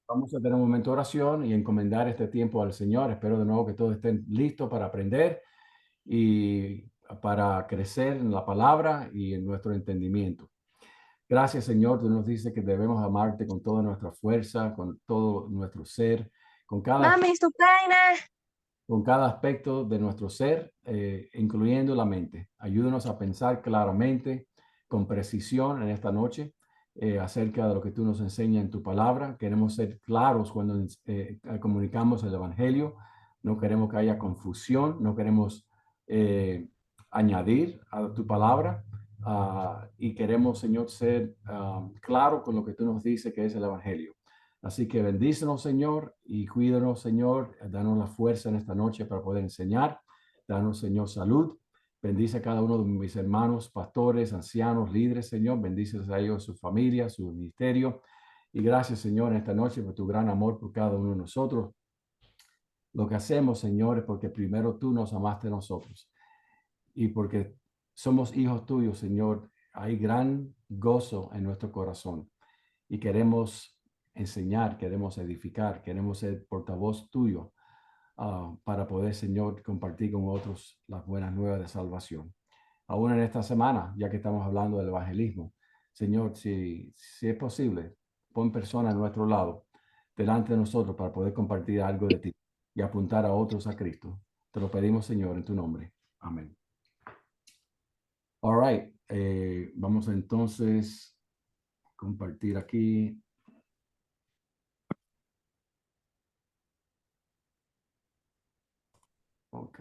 Vamos a tener un momento de oración y encomendar este tiempo al Señor. Espero de nuevo que todos estén listos para aprender y para crecer en la palabra y en nuestro entendimiento. Gracias, Señor. Tú nos dices que debemos amarte con toda nuestra fuerza, con todo nuestro ser, con cada Mami, su vaina. con cada aspecto de nuestro ser, incluyendo la mente. Ayúdanos a pensar claramente, con precisión en esta noche, acerca de lo que tú nos enseñas en tu palabra. Queremos ser claros cuando comunicamos el Evangelio. No queremos que haya confusión, no queremos añadir a tu palabra. Y queremos, Señor, ser claros con lo que tú nos dices que es el Evangelio. Así que bendícenos, Señor, y cuídanos, Señor. Danos la fuerza en esta noche para poder enseñar. Danos, Señor, salud. Bendice a cada uno de mis hermanos, pastores, ancianos, líderes, Señor. Bendice a ellos, su familia, su ministerio. Y gracias, Señor, en esta noche por tu gran amor por cada uno de nosotros. Lo que hacemos, Señor, es porque primero tú nos amaste a nosotros. Y porque somos hijos tuyos, Señor, hay gran gozo en nuestro corazón y queremos enseñar, queremos edificar, queremos ser portavoz tuyo para poder, Señor, compartir con otros las buenas nuevas de salvación. Aún en esta semana, ya que estamos hablando del evangelismo, Señor, si es posible, pon personas a nuestro lado, delante de nosotros, para poder compartir algo de ti y apuntar a otros a Cristo. Te lo pedimos, Señor, en tu nombre. Amén. All right. Vamos a entonces compartir aquí. Ok.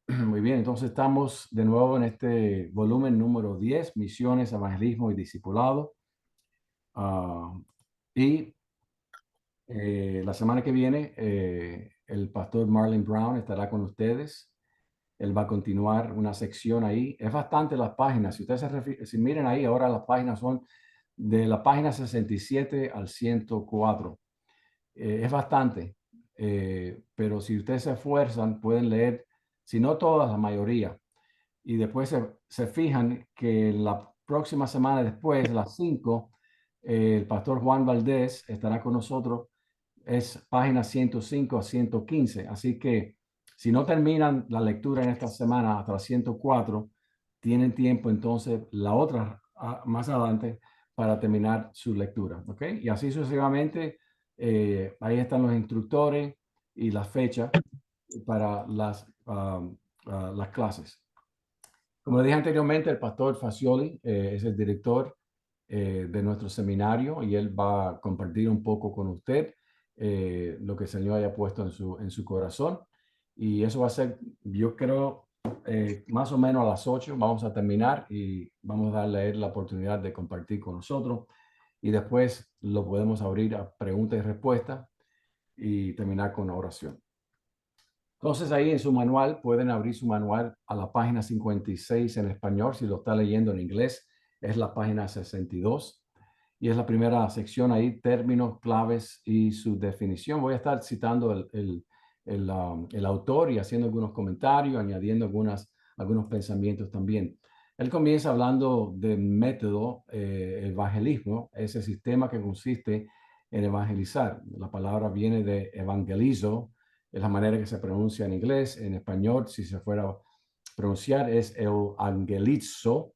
Muy bien, entonces estamos de nuevo en este volumen número 10, Misiones, Evangelismo y Discipulado. Ah, y la semana que viene, el pastor Marlon Brown estará con ustedes. Él va a continuar una sección ahí. Es bastante las páginas. Si ustedes si miren ahí, ahora las páginas son de la página 67 al 104. Es bastante, pero si ustedes se esfuerzan, pueden leer, si no todas, la mayoría. Y después se fijan que la próxima semana después, las 5, el pastor Juan Valdés estará con nosotros. Es página 105 a 115. Así que si no terminan la lectura en esta semana hasta la 104, tienen tiempo entonces la otra más adelante para terminar su lectura. ¿Ok? Y así sucesivamente. Ahí están los instructores y las fechas para las clases. Como le dije anteriormente, el pastor Facioli es el director de nuestro seminario y él va a compartir un poco con usted lo que el Señor haya puesto en su corazón. Y eso va a ser, yo creo, más o menos a las 8 vamos a terminar y vamos a darle a él la oportunidad de compartir con nosotros. Y después lo podemos abrir a preguntas y respuestas y terminar con una oración. Entonces ahí en su manual pueden abrir su manual a la página 56 en español. Si lo está leyendo en inglés, es la página 62 y es la primera sección ahí, términos, claves y su definición. Voy a estar citando el autor y haciendo algunos comentarios, añadiendo algunos pensamientos también. Él comienza hablando del método evangelismo, ese sistema que consiste en evangelizar. La palabra viene de evangelizo, es la manera que se pronuncia en inglés. En español, si se fuera a pronunciar, es evangelizo,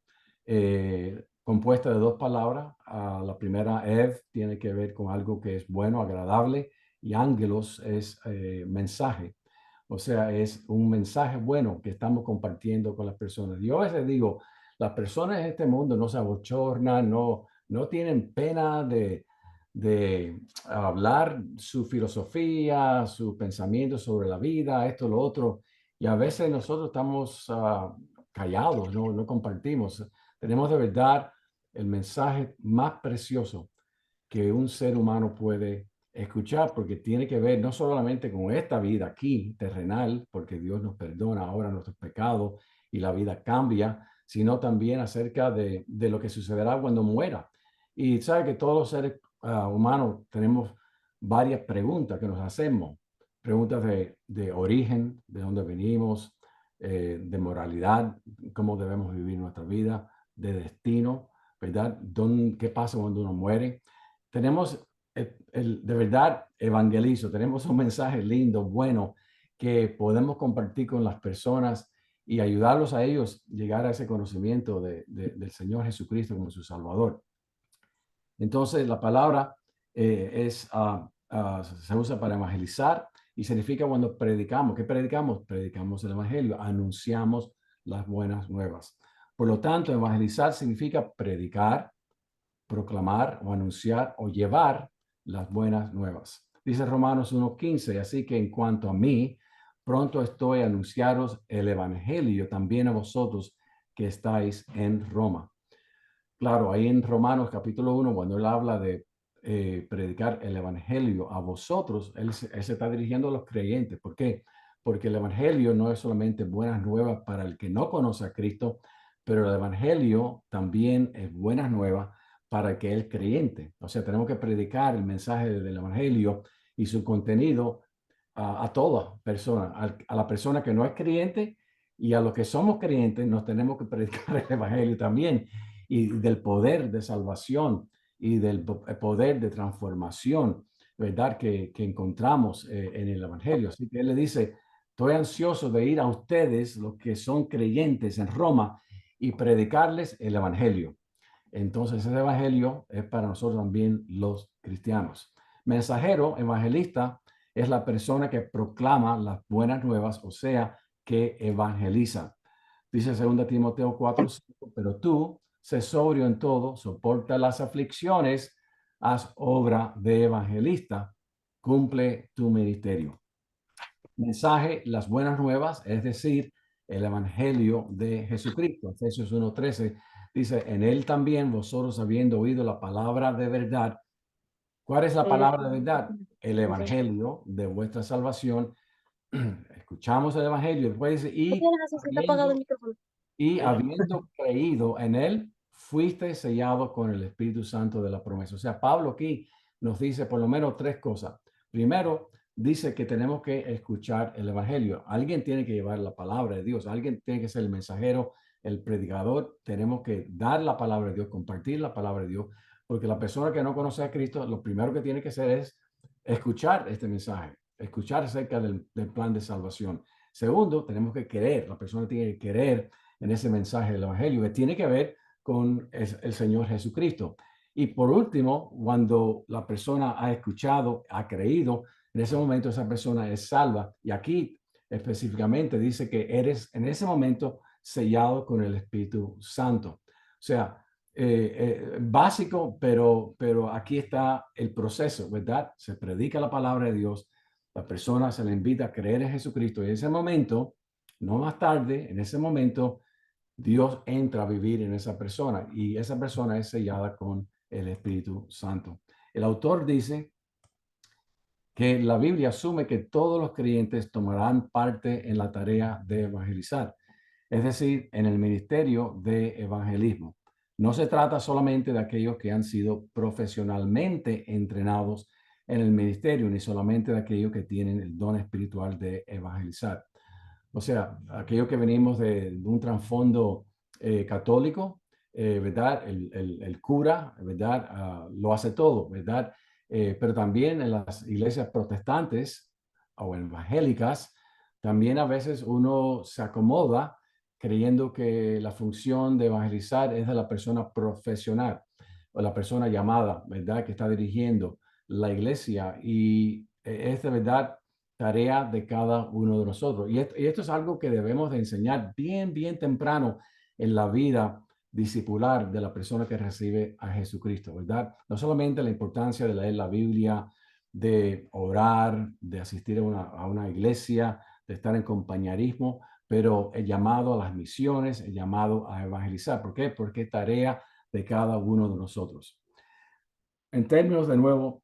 compuesta de dos palabras. La primera, ev, tiene que ver con algo que es bueno, agradable, y ángelos es mensaje. O sea, es un mensaje bueno que estamos compartiendo con las personas. Yo a veces digo, las personas en este mundo no se abochornan, no tienen pena de hablar su filosofía, su pensamiento sobre la vida, esto, lo otro. Y a veces nosotros estamos callados, no compartimos. Tenemos de verdad el mensaje más precioso que un ser humano puede escuchar, porque tiene que ver no solamente con esta vida aquí, terrenal, porque Dios nos perdona ahora nuestros pecados y la vida cambia, sino también acerca de lo que sucederá cuando muera. Y sabe que todos los seres humanos tenemos varias preguntas que nos hacemos, preguntas de origen, de dónde venimos, de moralidad, cómo debemos vivir nuestra vida, de destino, ¿verdad? ¿Qué pasa cuando uno muere? Tenemos de verdad evangelizo. Tenemos un mensaje lindo, bueno, que podemos compartir con las personas y ayudarlos a ellos llegar a ese conocimiento del Señor Jesucristo como su Salvador. Entonces, la palabra se usa para evangelizar y significa cuando predicamos. ¿Qué predicamos? Predicamos el Evangelio, anunciamos las buenas nuevas. Por lo tanto, evangelizar significa predicar, proclamar o anunciar o llevar las buenas nuevas. Dice Romanos 1:15, así que en cuanto a mí, pronto estoy a anunciaros el Evangelio también a vosotros que estáis en Roma. Claro, ahí en Romanos capítulo 1, cuando él habla de predicar el Evangelio a vosotros, él se está dirigiendo a los creyentes. ¿Por qué? Porque el Evangelio no es solamente buenas nuevas para el que no conoce a Cristo, pero el Evangelio también es buenas nuevas para el que es creyente. O sea, tenemos que predicar el mensaje del Evangelio y su contenido a toda persona, a la persona que no es creyente y a los que somos creyentes nos tenemos que predicar el Evangelio también y del poder de salvación y del poder de transformación, ¿verdad? Que encontramos en el Evangelio. Así que él le dice, estoy ansioso de ir a ustedes, los que son creyentes en Roma, y predicarles el Evangelio. Entonces, ese Evangelio es para nosotros también los cristianos. Mensajero, evangelista, es la persona que proclama las buenas nuevas, o sea, que evangeliza. Dice 2 Timoteo 4:5, pero tú, sé sobrio en todo, soporta las aflicciones, haz obra de evangelista, cumple tu ministerio. Mensaje, las buenas nuevas, es decir, el evangelio de Jesucristo. Efesios 1:13 dice, en él también vosotros habiendo oído la palabra de verdad. ¿Cuál es la palabra de verdad? El evangelio de vuestra salvación. Escuchamos el evangelio, después dice, ¿Qué tienes así? Se está apagado el micrófono. y habiendo creído en él, fuiste sellado con el Espíritu Santo de la promesa. O sea, Pablo aquí nos dice por lo menos tres cosas. Primero, dice que tenemos que escuchar el Evangelio. Alguien tiene que llevar la palabra de Dios. Alguien tiene que ser el mensajero, el predicador. Tenemos que dar la palabra de Dios, compartir la palabra de Dios, porque la persona que no conoce a Cristo, lo primero que tiene que hacer es escuchar este mensaje, escuchar acerca del plan de salvación. Segundo, tenemos que querer. La persona tiene que querer en ese mensaje del Evangelio, que tiene que ver con el Señor Jesucristo. Y por último, cuando la persona ha escuchado, ha creído, en ese momento esa persona es salva. Y aquí específicamente dice que eres en ese momento sellado con el Espíritu Santo. O sea, básico, pero aquí está el proceso, ¿verdad? Se predica la palabra de Dios, la persona se le invita a creer en Jesucristo y en ese momento, no más tarde, en ese momento, Dios entra a vivir en esa persona y esa persona es sellada con el Espíritu Santo. El autor dice que la Biblia asume que todos los creyentes tomarán parte en la tarea de evangelizar, es decir, en el ministerio de evangelismo. No se trata solamente de aquellos que han sido profesionalmente entrenados en el ministerio, ni solamente de aquellos que tienen el don espiritual de evangelizar. O sea, aquellos que venimos de un trasfondo católico, ¿verdad? El cura, ¿verdad? Lo hace todo, ¿verdad? Pero también en las iglesias protestantes o evangélicas, también a veces uno se acomoda creyendo que la función de evangelizar es de la persona profesional o la persona llamada, ¿verdad? Que está dirigiendo la iglesia y es de verdad tarea de cada uno de nosotros. Y esto es algo que debemos de enseñar bien temprano en la vida discipular de la persona que recibe a Jesucristo, ¿verdad? No solamente la importancia de leer la Biblia, de orar, de asistir a una iglesia, de estar en compañerismo, pero el llamado a las misiones, el llamado a evangelizar. ¿Por qué? Porque es tarea de cada uno de nosotros. En términos de nuevo,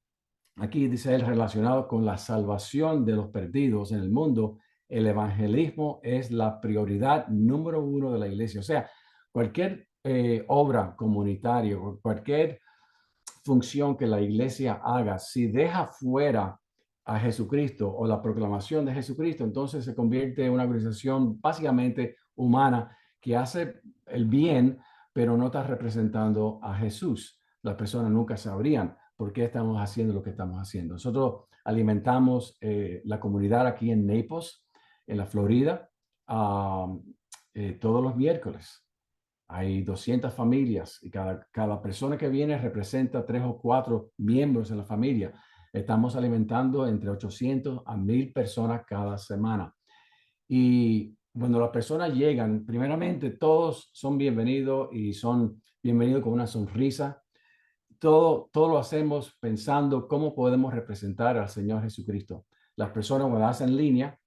aquí dice él relacionado con la salvación de los perdidos en el mundo, el evangelismo es la prioridad número uno de la iglesia. O sea, cualquier obra comunitaria, cualquier función que la iglesia haga, si deja fuera a Jesucristo o la proclamación de Jesucristo, entonces se convierte en una organización básicamente humana que hace el bien, pero no está representando a Jesús. Las personas nunca sabrían por qué estamos haciendo lo que estamos haciendo. Nosotros alimentamos la comunidad aquí en Naples, en la Florida, todos los miércoles. Hay 200 familias y cada persona que viene representa 3 o 4 miembros de la familia. Estamos alimentando entre 800 a 1000 personas cada semana. Y cuando las personas llegan, primeramente todos son bienvenidos y son bienvenidos con una sonrisa. Todo lo hacemos pensando cómo podemos representar al Señor Jesucristo. Las personas cuando hacen en línea,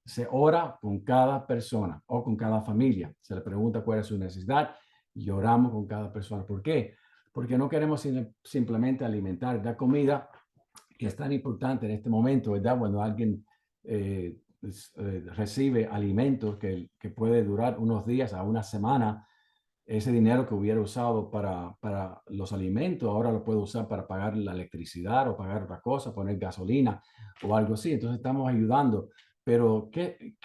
se ora con cada persona o con cada familia. Se le pregunta cuál es su necesidad y oramos con cada persona. ¿Por qué? Porque no queremos simplemente alimentar, dar comida, que es tan importante en este momento, ¿verdad? Cuando alguien recibe alimentos que puede durar unos días a una semana, ese dinero que hubiera usado para los alimentos, ahora lo puedo usar para pagar la electricidad o pagar otra cosa, poner gasolina o algo así. Entonces estamos ayudando. Pero qué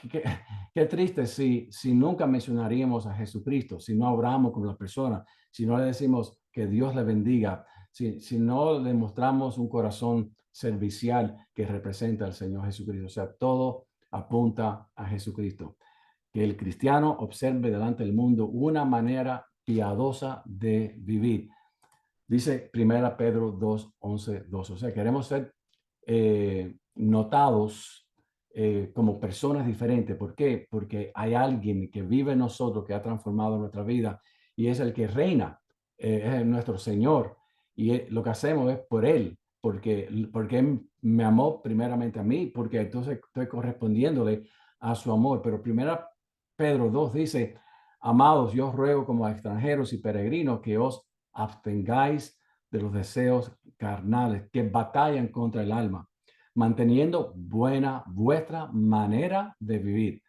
triste si nunca mencionaríamos a Jesucristo, si no oramos con las personas, si no le decimos que Dios le bendiga, si no le mostramos un corazón servicial que representa al Señor Jesucristo. O sea, todo apunta a Jesucristo. Que el cristiano observe delante del mundo una manera piadosa de vivir. Dice 1 Pedro 2, 11, 12. O sea, queremos ser notados como personas diferentes. ¿Por qué? Porque hay alguien que vive en nosotros, que ha transformado nuestra vida y es el que reina, es nuestro Señor. Y lo que hacemos es por Él, porque Él me amó primeramente a mí, porque entonces estoy correspondiéndole a su amor. Pero 1 Pedro 2 dice, amados, yo os ruego como a extranjeros y peregrinos que os abstengáis de los deseos carnales que batallan contra el alma, manteniendo buena vuestra manera de vivir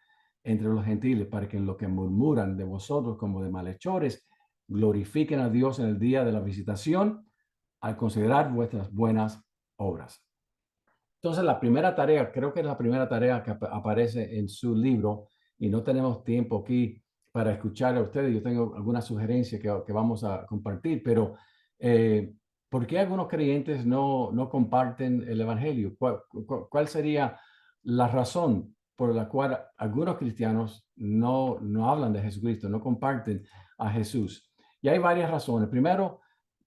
entre los gentiles, para que en lo que murmuran de vosotros como de malhechores, glorifiquen a Dios en el día de la visitación al considerar vuestras buenas obras. Entonces, la primera tarea, creo que es la primera tarea que aparece en su libro, y no tenemos tiempo aquí para escuchar a ustedes. Yo tengo algunas sugerencias que vamos a compartir, pero eh, ¿por qué algunos creyentes no comparten el Evangelio? ¿Cuál sería la razón por la cual algunos cristianos no hablan de Jesucristo, no comparten a Jesús? Y hay varias razones. Primero,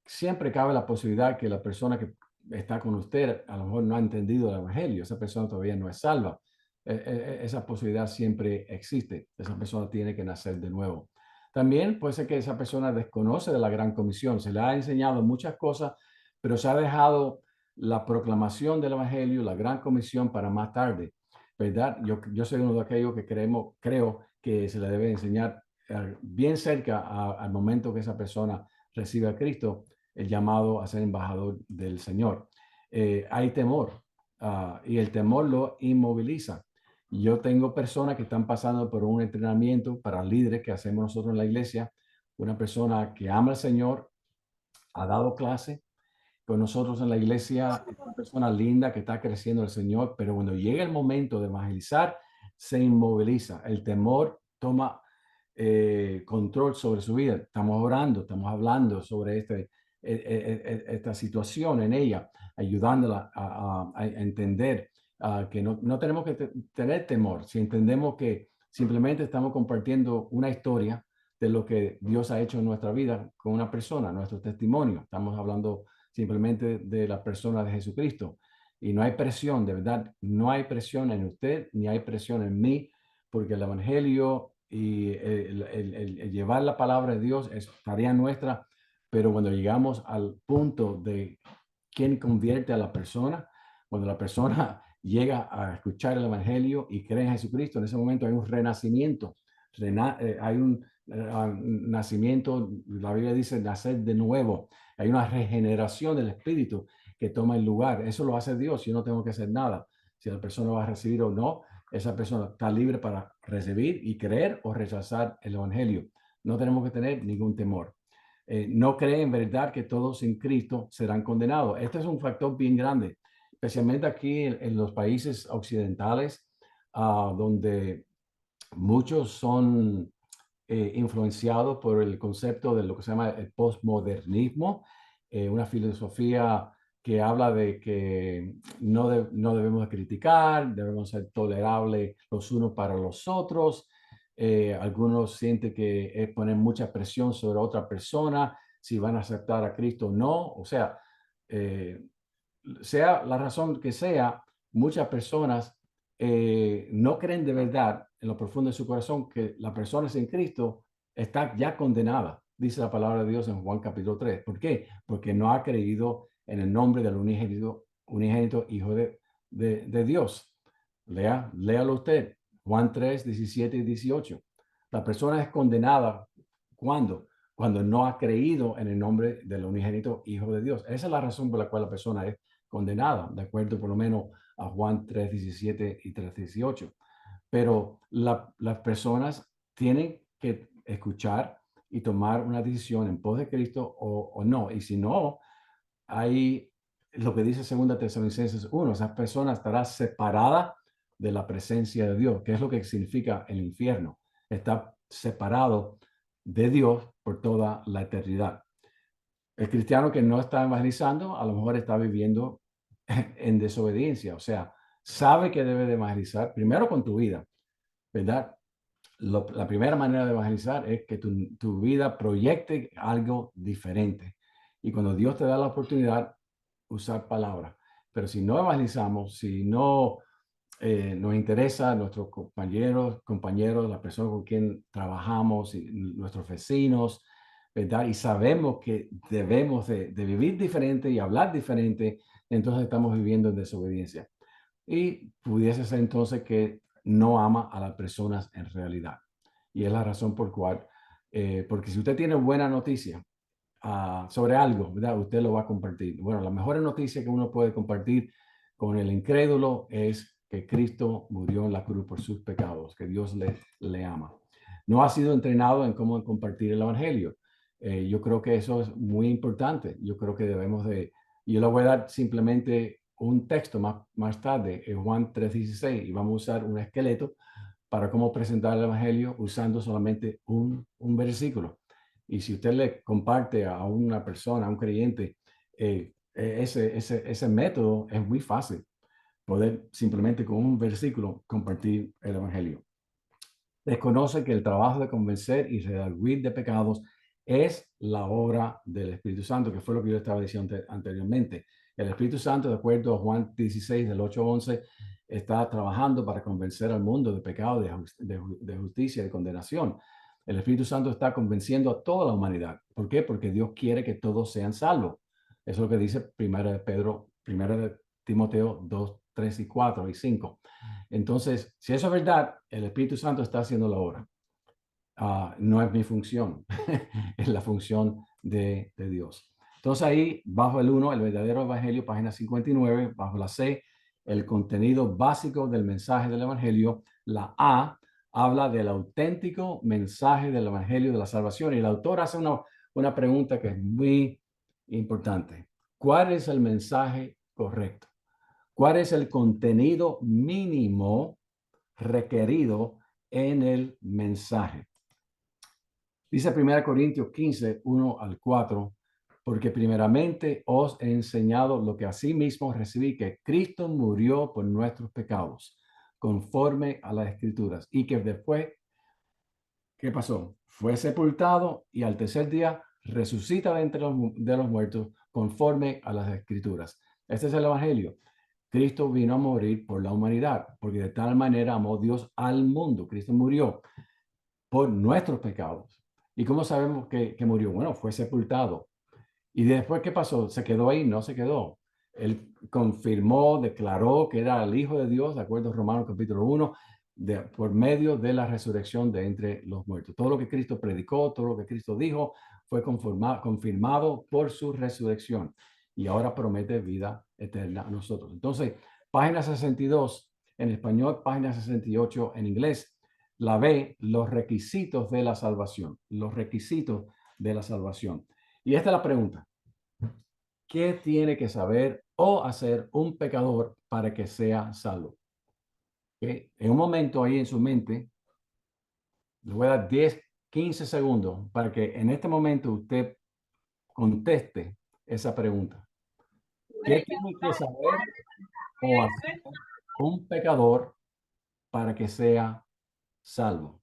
siempre cabe la posibilidad que la persona que está con usted, a lo mejor no ha entendido el Evangelio, esa persona todavía no es salva. Esa posibilidad siempre existe. Esa persona tiene que nacer de nuevo. También puede ser que esa persona desconoce de la Gran Comisión, se le ha enseñado muchas cosas, pero se ha dejado la proclamación del Evangelio, la Gran Comisión para más tarde, ¿verdad? Yo soy uno de aquellos que creo que se le debe enseñar bien cerca al momento que esa persona recibe a Cristo, el llamado a ser embajador del Señor. Hay temor y el temor lo inmoviliza. Yo tengo personas que están pasando por un entrenamiento para líderes que hacemos nosotros en la iglesia. Una persona que ama al Señor, ha dado clase con nosotros en la iglesia, es una persona linda que está creciendo el Señor, pero cuando llega el momento de evangelizar, se inmoviliza. El temor toma control sobre su vida. Estamos orando, estamos hablando sobre esta situación en ella, ayudándola a entender que no tenemos que tener temor si entendemos que simplemente estamos compartiendo una historia de lo que Dios ha hecho en nuestra vida con una persona, nuestro testimonio. Estamos hablando simplemente de la persona de Jesucristo. Y no hay presión, de verdad, no hay presión en usted, ni hay presión en mí, porque el Evangelio y el llevar la palabra de Dios es tarea nuestra, pero cuando llegamos al punto de quién convierte a la persona, cuando la persona llega a escuchar el Evangelio y cree en Jesucristo, en ese momento hay un renacimiento, hay un nacimiento, la Biblia dice nacer de nuevo, hay una regeneración del espíritu que toma el lugar. Eso lo hace Dios, yo no tengo que hacer nada. Si la persona va a recibir o no, esa persona está libre para recibir y creer o rechazar el Evangelio. No tenemos que tener ningún temor. No cree en verdad que todos sin Cristo serán condenados. Este es un factor bien grande, especialmente aquí en los países occidentales, donde muchos son influenciados por el concepto de lo que se llama el postmodernismo. una filosofía que habla de que no debemos de criticar, debemos ser tolerables los unos para los otros. Algunos sienten que es poner mucha presión sobre otra persona, si van a aceptar a Cristo o no. O eh, sea la razón que sea, muchas personas no creen de verdad en lo profundo de su corazón que la persona sin Cristo está ya condenada, dice la palabra de Dios en Juan capítulo 3. ¿Por qué? Porque no ha creído en el nombre del unigénito Hijo de Dios. Léalo usted, Juan 3, 17 y 18. La persona es condenada cuando no ha creído en el nombre del unigénito Hijo de Dios. Esa es la razón por la cual la persona es condenada, de acuerdo por lo menos a Juan 3, 17 y 3, 18. Pero las personas tienen que escuchar y tomar una decisión en pos de Cristo o no. Y si no, hay lo que dice 2 Tesalonicenses 1, esa persona estará separada de la presencia de Dios, que es lo que significa el infierno. Está separado de Dios por toda la eternidad. El cristiano que no está evangelizando, a lo mejor está viviendo en desobediencia, o sea, sabe que debe de evangelizar primero con tu vida, ¿verdad? La primera manera de evangelizar es que tu vida proyecte algo diferente. Y cuando Dios te da la oportunidad, usar palabras. Pero si no evangelizamos, si no nos interesa nuestros compañeros, las personas con quien trabajamos, y nuestros vecinos, ¿verdad? Y sabemos que debemos de vivir diferente y hablar diferente, entonces estamos viviendo en desobediencia. Y pudiese ser entonces que no ama a las personas en realidad. Y es la razón por cual, porque si usted tiene buena noticia sobre algo, ¿verdad? Usted lo va a compartir. Bueno, la mejor noticia que uno puede compartir con el incrédulo es que Cristo murió en la cruz por sus pecados, que Dios le ama. No ha sido entrenado en cómo compartir el Evangelio. Yo creo que eso es muy importante. Yo creo que debemos de, yo le voy a dar simplemente un texto más tarde, en Juan 3:16, y vamos a usar un esqueleto para cómo presentar el Evangelio usando solamente un versículo. Y si usted le comparte a una persona, a un creyente, ese método es muy fácil, poder simplemente con un versículo compartir el Evangelio. Desconoce que el trabajo de convencer y redarguir de pecados es la obra del Espíritu Santo, que fue lo que yo estaba diciendo anteriormente. El Espíritu Santo, de acuerdo a Juan 16, del 8 al 11, está trabajando para convencer al mundo de pecado, de justicia y de condenación. El Espíritu Santo está convenciendo a toda la humanidad. ¿Por qué? Porque Dios quiere que todos sean salvos. Eso es lo que dice Primera de Pedro, Primera de Timoteo 2, 3 y 4 y 5. Entonces, si eso es verdad, el Espíritu Santo está haciendo la obra. No es mi función, es la función de Dios. Entonces ahí, bajo el 1, el verdadero evangelio, página 59, bajo la C, el contenido básico del mensaje del evangelio. La A habla del auténtico mensaje del evangelio de la salvación. Y el autor hace una pregunta que es muy importante. ¿Cuál es el mensaje correcto? ¿Cuál es el contenido mínimo requerido en el mensaje? Dice 1 Corintios 15, 1 al 4, porque primeramente os he enseñado lo que asimismo recibí, que Cristo murió por nuestros pecados, conforme a las Escrituras, y que después, ¿qué pasó? Fue sepultado y al tercer día resucita de entre de los muertos, conforme a las Escrituras. Este es el Evangelio. Cristo vino a morir por la humanidad, porque de tal manera amó Dios al mundo. Cristo murió por nuestros pecados. ¿Y cómo sabemos que murió? Bueno, fue sepultado. ¿Y después qué pasó? ¿Se quedó ahí? No se quedó. Él confirmó, declaró que era el Hijo de Dios, de acuerdo a Romanos capítulo 1, por medio de la resurrección de entre los muertos. Todo lo que Cristo predicó, todo lo que Cristo dijo, fue confirmado por su resurrección. Y ahora promete vida eterna a nosotros. Entonces, página 62 en español, página 68 en inglés, la B, los requisitos de la salvación. Los requisitos de la salvación. Y esta es la pregunta. ¿Qué tiene que saber o hacer un pecador para que sea salvo? ¿Okay? En un momento ahí en su mente, le voy a dar 10, 15 segundos para que en este momento usted conteste esa pregunta. ¿Qué tiene que saber o hacer un pecador para que sea salvo?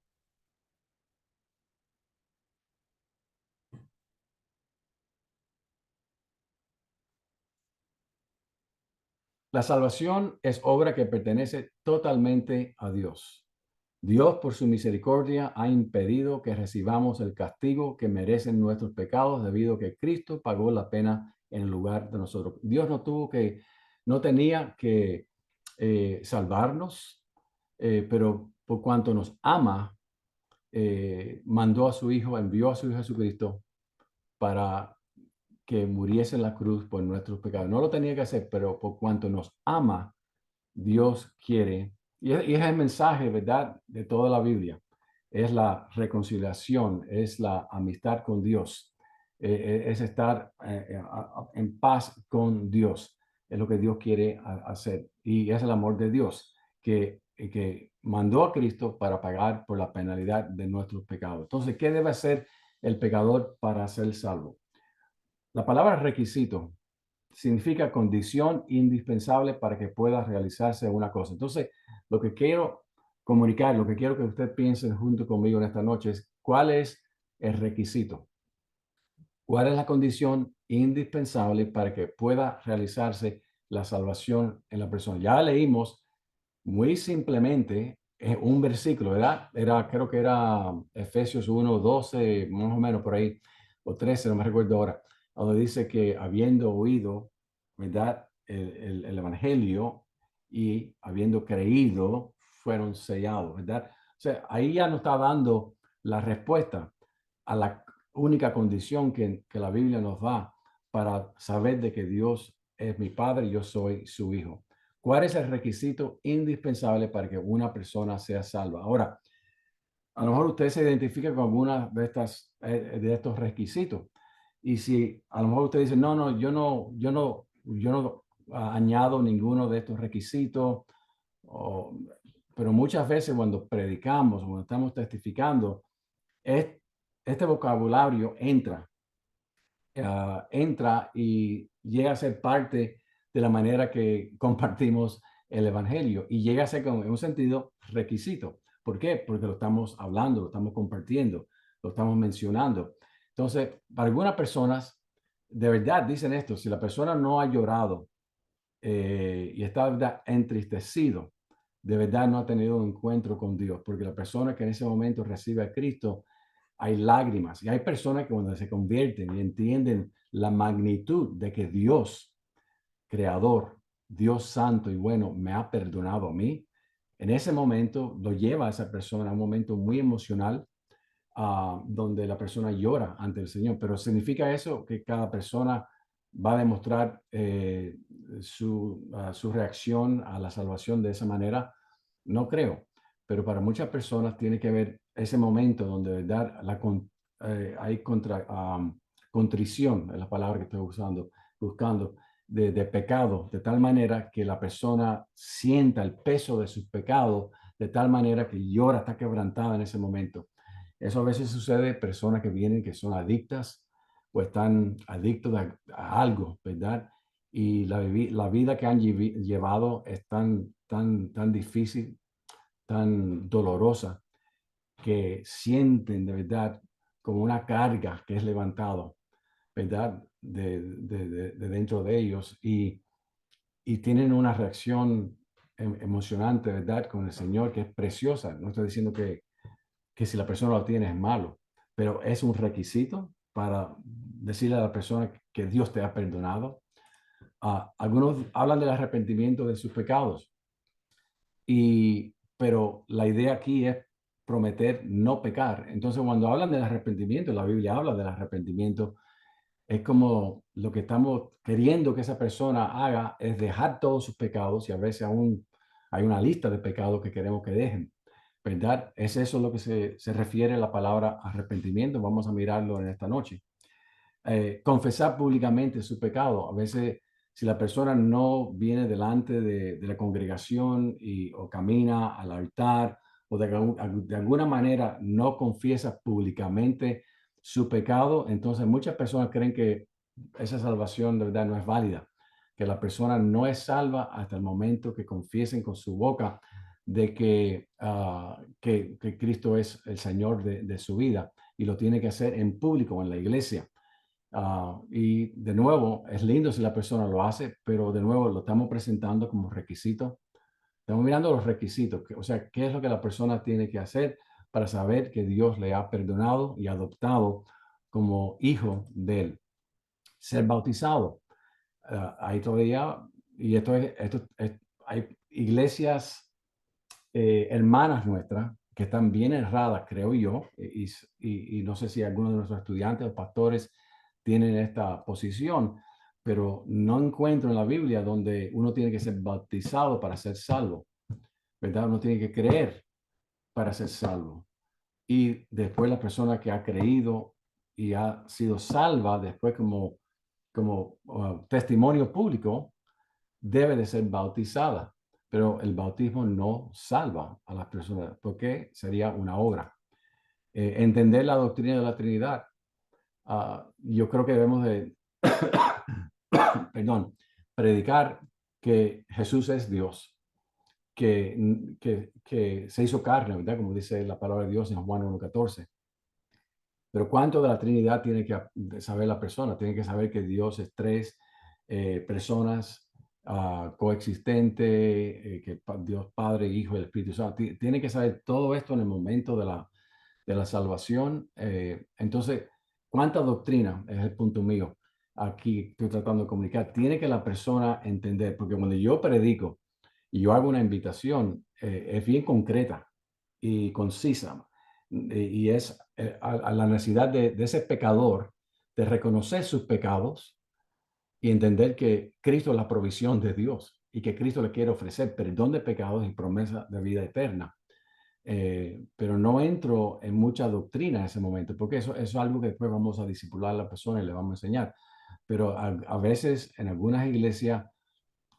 La salvación es obra que pertenece totalmente a Dios. Dios, por su misericordia, ha impedido que recibamos el castigo que merecen nuestros pecados debido a que Cristo pagó la pena en lugar de nosotros. Dios no tenía que salvarnos, pero por cuanto nos ama, mandó a su Hijo, envió a su Hijo Jesucristo para que muriese en la cruz por nuestros pecados. No lo tenía que hacer, pero por cuanto nos ama, Dios quiere, y es el mensaje, ¿verdad?, de toda la Biblia, es la reconciliación, es la amistad con Dios, es estar en paz con Dios, es lo que Dios quiere hacer, y es el amor de Dios que mandó a Cristo para pagar por la penalidad de nuestros pecados. Entonces, ¿qué debe hacer el pecador para ser salvo? La palabra requisito significa condición indispensable para que pueda realizarse una cosa. Entonces, lo que quiero comunicar, lo que quiero que usted piense junto conmigo en esta noche es cuál es el requisito, cuál es la condición indispensable para que pueda realizarse la salvación en la persona. Ya leímos muy simplemente un versículo, ¿verdad? Creo que era Efesios 1:12, más o menos por ahí, o 13, no me recuerdo ahora, donde dice que habiendo oído, ¿verdad? El Evangelio y habiendo creído, fueron sellados, ¿verdad? O sea, ahí ya nos está dando la respuesta a la única condición que la Biblia nos da para saber de que Dios es mi Padre y yo soy su Hijo. ¿Cuál es el requisito indispensable para que una persona sea salva? Ahora, a lo mejor usted se identifica con alguna de estos requisitos. Y si a lo mejor usted dice, no, yo no añado ninguno de estos requisitos, o- pero muchas veces cuando predicamos, cuando estamos testificando, es- este vocabulario entra y llega a ser parte de la manera que compartimos el Evangelio y llega a ser en un sentido requisito. ¿Por qué? Porque lo estamos hablando, lo estamos compartiendo, lo estamos mencionando. Entonces, para algunas personas, de verdad dicen esto, si la persona no ha llorado y está de verdad entristecido, de verdad no ha tenido un encuentro con Dios, porque la persona que en ese momento recibe a Cristo hay lágrimas y hay personas que cuando se convierten y entienden la magnitud de que Dios, creador, Dios santo y bueno, me ha perdonado a mí, en ese momento lo lleva a esa persona a un momento muy emocional donde la persona llora ante el Señor. Pero ¿significa eso que cada persona va a demostrar su reacción a la salvación de esa manera? No creo. Pero para muchas personas tiene que haber ese momento donde de verdad hay contrición, es la palabra que estoy buscando, de pecado, de tal manera que la persona sienta el peso de sus pecados, de tal manera que llora, está quebrantada en ese momento. Eso a veces sucede en personas que vienen que son adictas o están adictos a algo, ¿verdad? Y la vida que han llevado es tan difícil, tan dolorosa, que sienten de verdad como una carga que es levantado, ¿verdad? De dentro de ellos y tienen una reacción emocionante, ¿verdad? Con el Señor que es preciosa. No estoy diciendo que si la persona lo tiene es malo, pero es un requisito para decirle a la persona que Dios te ha perdonado. Algunos hablan del arrepentimiento de sus pecados, pero la idea aquí es prometer no pecar. Entonces, cuando hablan del arrepentimiento, la Biblia habla del arrepentimiento, es como lo que estamos queriendo que esa persona haga es dejar todos sus pecados y a veces aún hay una lista de pecados que queremos que dejen. ¿Verdad? Es eso lo que se refiere a la palabra arrepentimiento. Vamos a mirarlo en esta noche. Confesar públicamente su pecado. A veces, si la persona no viene delante de la congregación o camina al altar o de alguna manera no confiesa públicamente su pecado, entonces muchas personas creen que esa salvación de verdad no es válida, que la persona no es salva hasta el momento que confiesen con su boca de que Cristo es el Señor de su vida, y lo tiene que hacer en público, en la iglesia. Y de nuevo, es lindo si la persona lo hace, pero de nuevo lo estamos presentando como requisito. Estamos mirando los requisitos, o sea, qué es lo que la persona tiene que hacer para saber que Dios le ha perdonado y adoptado como hijo de él. Ser bautizado. Hay todavía, y hay iglesias hermanas nuestras que están bien erradas, creo yo, y no sé si algunos de nuestros estudiantes o pastores tienen esta posición, pero no encuentro en la Biblia donde uno tiene que ser bautizado para ser salvo, ¿verdad? Uno tiene que creer para ser salvo. Y después la persona que ha creído y ha sido salva, después como testimonio público, debe de ser bautizada. Pero el bautismo no salva a las personas porque sería una obra. Entender la doctrina de la Trinidad. Yo creo que debemos de, perdón, predicar que Jesús es Dios, que se hizo carne, ¿verdad? Como dice la palabra de Dios en Juan 1:14. Pero ¿cuánto de la Trinidad tiene que saber la persona? Tiene que saber que Dios es tres personas coexistentes, que Dios Padre, Hijo y el Espíritu Santo. Tiene que saber todo esto en el momento de la salvación. Entonces, ¿cuánta doctrina? Es el punto mío. Aquí estoy tratando de comunicar. Tiene que la persona entender, porque cuando yo predico y yo hago una invitación, es bien concreta y concisa. Y es a la necesidad de ese pecador de reconocer sus pecados y entender que Cristo es la provisión de Dios y que Cristo le quiere ofrecer perdón de pecados y promesa de vida eterna. Pero no entro en mucha doctrina en ese momento, porque eso es algo que después vamos a discipular a la persona y le vamos a enseñar. Pero a veces en algunas iglesias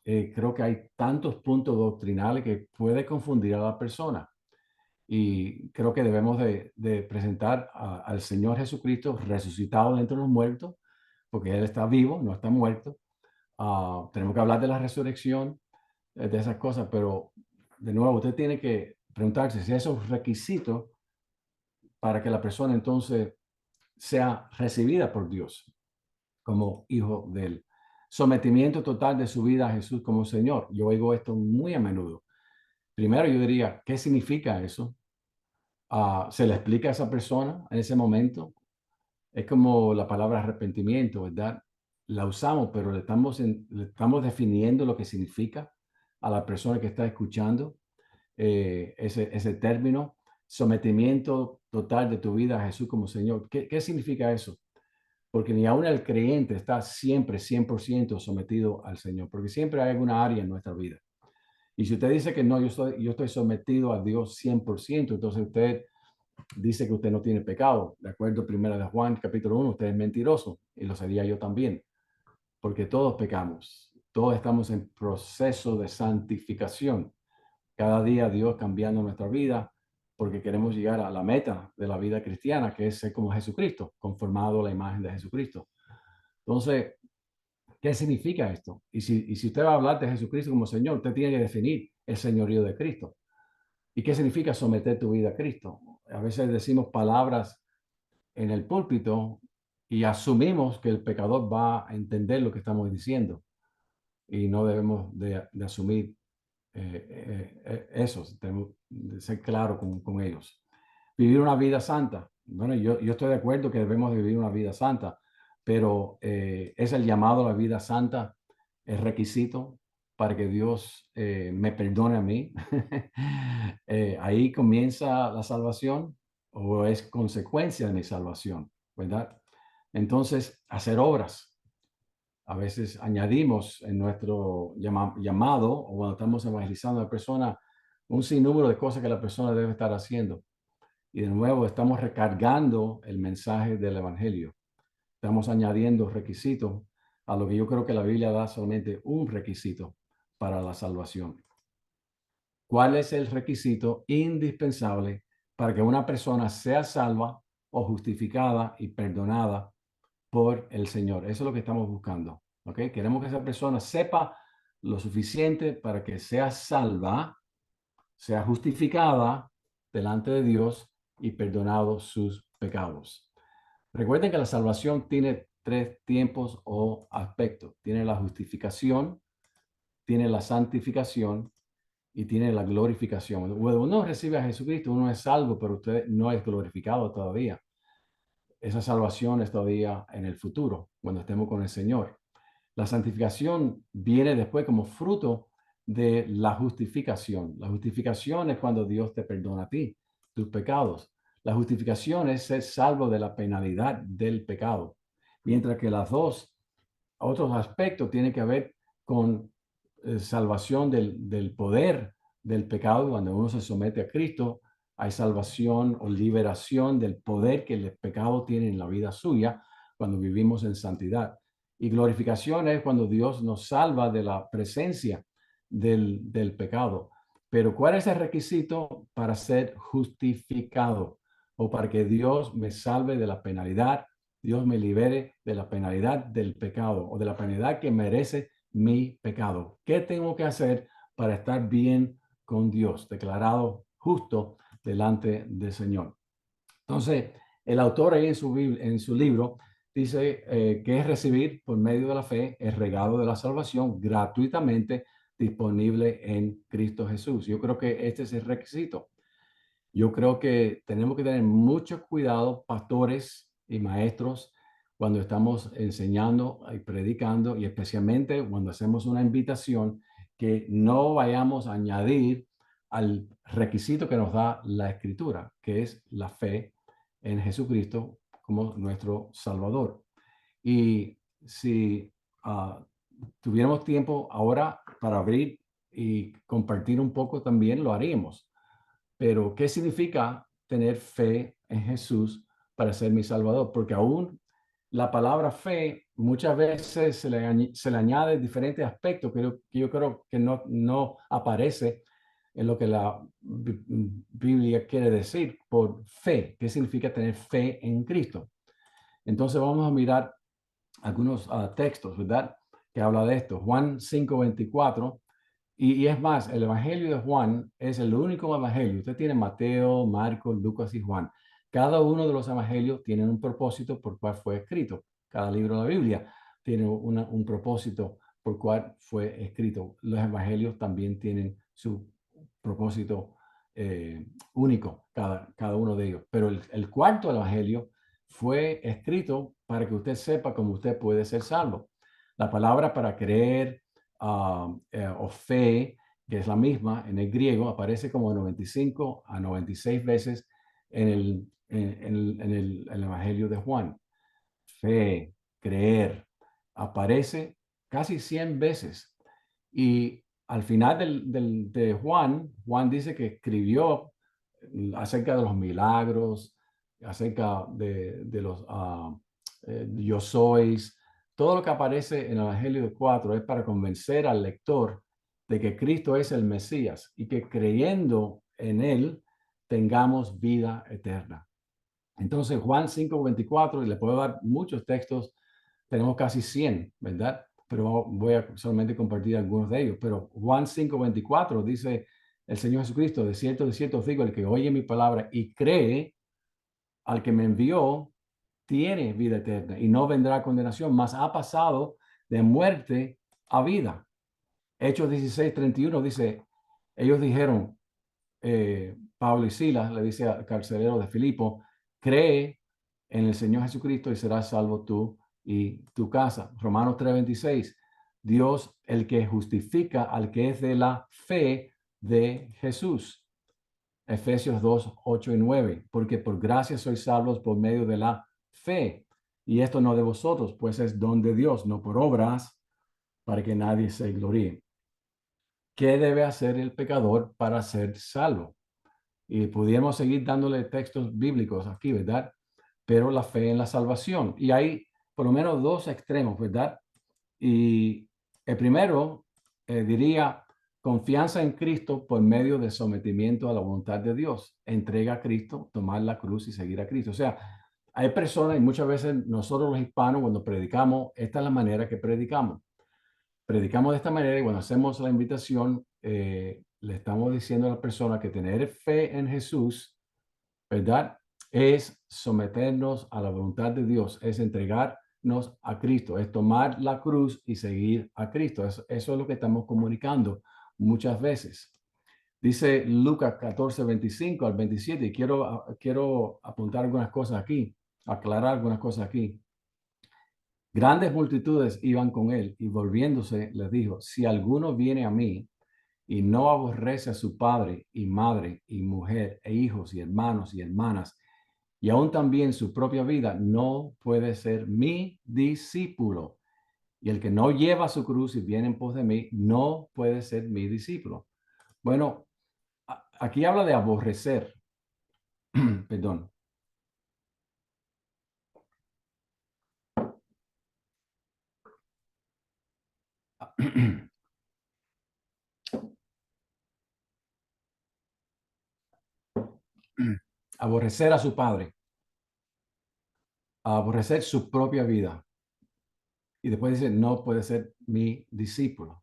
creo que hay tantos puntos doctrinales que puede confundir a la persona. Y creo que debemos de presentar al Señor Jesucristo resucitado de entre los muertos, porque Él está vivo, no está muerto. Tenemos que hablar de la resurrección, de esas cosas, pero de nuevo, usted tiene que preguntarse si esos requisitos para que la persona entonces sea recibida por Dios como hijo de Él. Sometimiento total de su vida a Jesús como Señor. Yo oigo esto muy a menudo. Primero yo diría, ¿qué significa eso? Se le explica a esa persona en ese momento. Es como la palabra arrepentimiento, ¿verdad? La usamos, pero le estamos definiendo lo que significa a la persona que está escuchando ese término, sometimiento total de tu vida a Jesús como Señor. ¿Qué significa eso? Porque ni aún el creyente está siempre 100% sometido al Señor, porque siempre hay alguna área en nuestra vida. Y si usted dice que no, yo estoy sometido a Dios 100%, entonces usted dice que usted no tiene pecado. De acuerdo, primera de Juan, capítulo 1, usted es mentiroso, y lo sería yo también, porque todos pecamos, todos estamos en proceso de santificación. Cada día Dios cambiando nuestra vida, porque queremos llegar a la meta de la vida cristiana, que es ser como Jesucristo, conformado a la imagen de Jesucristo. Entonces, ¿qué significa esto? Y si usted va a hablar de Jesucristo como Señor, usted tiene que definir el señorío de Cristo. ¿Y qué significa someter tu vida a Cristo? A veces decimos palabras en el púlpito y asumimos que el pecador va a entender lo que estamos diciendo, y no debemos de asumir eso. Tenemos de ser claro con ellos. Vivir una vida santa. Bueno, yo estoy de acuerdo que debemos de vivir una vida santa, pero es el llamado a la vida santa el requisito para que Dios me perdone a mí. Ahí comienza la salvación, o es consecuencia de mi salvación, ¿verdad? Entonces, hacer obras. A veces añadimos en nuestro llamado, o cuando estamos evangelizando a la persona, un sinnúmero de cosas que la persona debe estar haciendo. Y de nuevo estamos recargando el mensaje del Evangelio. Estamos añadiendo requisitos a lo que yo creo que la Biblia da solamente un requisito para la salvación. ¿Cuál es el requisito indispensable para que una persona sea salva o justificada y perdonada por el Señor. Eso es lo que estamos buscando. ¿Ok? Queremos que esa persona sepa lo suficiente para que sea salva, sea justificada delante de Dios y perdonados sus pecados. Recuerden que la salvación tiene tres tiempos o aspectos. Tiene la justificación, tiene la santificación y tiene la glorificación. Cuando uno recibe a Jesucristo, uno es salvo, pero usted no es glorificado todavía. Esa salvación es todavía en el futuro, cuando estemos con el Señor. La santificación viene después como fruto de la justificación. La justificación es cuando Dios te perdona a ti tus pecados. La justificación es ser salvo de la penalidad del pecado. Mientras que las dos otros aspectos tienen que ver con salvación del poder del pecado. Cuando uno se somete a Cristo, hay salvación o liberación del poder que el pecado tiene en la vida suya cuando vivimos en santidad. Y glorificación es cuando Dios nos salva de la presencia del pecado. Pero ¿cuál es el requisito para ser justificado o para que Dios me salve de la penalidad? Dios me libere de la penalidad del pecado o de la penalidad que merece mi pecado. ¿Qué tengo que hacer para estar bien con Dios, declarado justo delante del Señor? Entonces, el autor ahí en su libro dice que es recibir por medio de la fe el regalo de la salvación gratuitamente disponible en Cristo Jesús. Yo creo que este es el requisito. Yo creo que tenemos que tener mucho cuidado, pastores y maestros, cuando estamos enseñando y predicando, y especialmente cuando hacemos una invitación, que no vayamos a añadir al requisito que nos da la Escritura, que es la fe en Jesucristo como nuestro Salvador. Y si tuviéramos tiempo ahora para abrir y compartir un poco, también lo haríamos. Pero, ¿qué significa tener fe en Jesús para ser mi Salvador? Porque aún la palabra fe muchas veces se le añade diferentes aspectos que yo creo que no aparece en lo que la Biblia quiere decir por fe. ¿Qué significa tener fe en Cristo? Entonces vamos a mirar algunos textos, ¿verdad? Que habla de esto. Juan 5:24. Y es más, el Evangelio de Juan es el único Evangelio. Usted tiene Mateo, Marcos, Lucas y Juan. Cada uno de los Evangelios tiene un propósito por cual fue escrito. Cada libro de la Biblia tiene un propósito por cual fue escrito. Los Evangelios también tienen su propósito único, cada uno de ellos. Pero el cuarto Evangelio fue escrito para que usted sepa cómo usted puede ser salvo. La palabra para creer o fe, que es la misma en el griego, aparece como 95 a 96 veces en el Evangelio de Juan. Fe, creer, aparece casi 100 veces. Y al final de Juan, Juan dice que escribió acerca de los milagros, acerca de los yo sois. Todo lo que aparece en el Evangelio de 4 es para convencer al lector de que Cristo es el Mesías y que creyendo en Él tengamos vida eterna. Entonces, Juan 5:24, y le puedo dar muchos textos, tenemos casi 100, ¿verdad? Pero voy a solamente compartir algunos de ellos. Pero Juan 5:24 dice el Señor Jesucristo: de cierto os digo, el que oye mi palabra y cree al que me envió, tiene vida eterna y no vendrá a condenación, mas ha pasado de muerte a vida. Hechos 16:31 dice, ellos dijeron, Pablo y Silas, le dice al carcelero de Filipo, cree en el Señor Jesucristo y serás salvo tú y tu casa. Romanos 3:26, Dios el que justifica al que es de la fe de Jesús. Efesios 2:8 y 9, porque por gracia sois salvos por medio de la fe. Y esto no de vosotros, pues es don de Dios, no por obras, para que nadie se gloríe. ¿Qué debe hacer el pecador para ser salvo? Y pudiéramos seguir dándole textos bíblicos aquí, ¿verdad? Pero la fe en la salvación. Y hay por lo menos dos extremos, ¿verdad? Y el primero, diría, confianza en Cristo por medio de sometimiento a la voluntad de Dios. Entrega a Cristo, tomar la cruz y seguir a Cristo. O sea, hay personas y muchas veces nosotros los hispanos cuando predicamos, esta es la manera que predicamos. Predicamos de esta manera y cuando hacemos la invitación, le estamos diciendo a la persona que tener fe en Jesús, ¿verdad? Es someternos a la voluntad de Dios, es entregarnos a Cristo, es tomar la cruz y seguir a Cristo. Eso es lo que estamos comunicando muchas veces. Dice Lucas 14, 25 al 27, y quiero apuntar algunas cosas aquí, aclarar algunas cosas aquí. Grandes multitudes iban con él y volviéndose les dijo, si alguno viene a mí y no aborrece a su padre y madre y mujer e hijos y hermanos y hermanas y aún también su propia vida, no puede ser mi discípulo. Y el que no lleva su cruz y viene en pos de mí, no puede ser mi discípulo. Bueno, aquí habla de aborrecer. Perdón. Aborrecer a su padre, aborrecer su propia vida. Y después dice, no puede ser mi discípulo.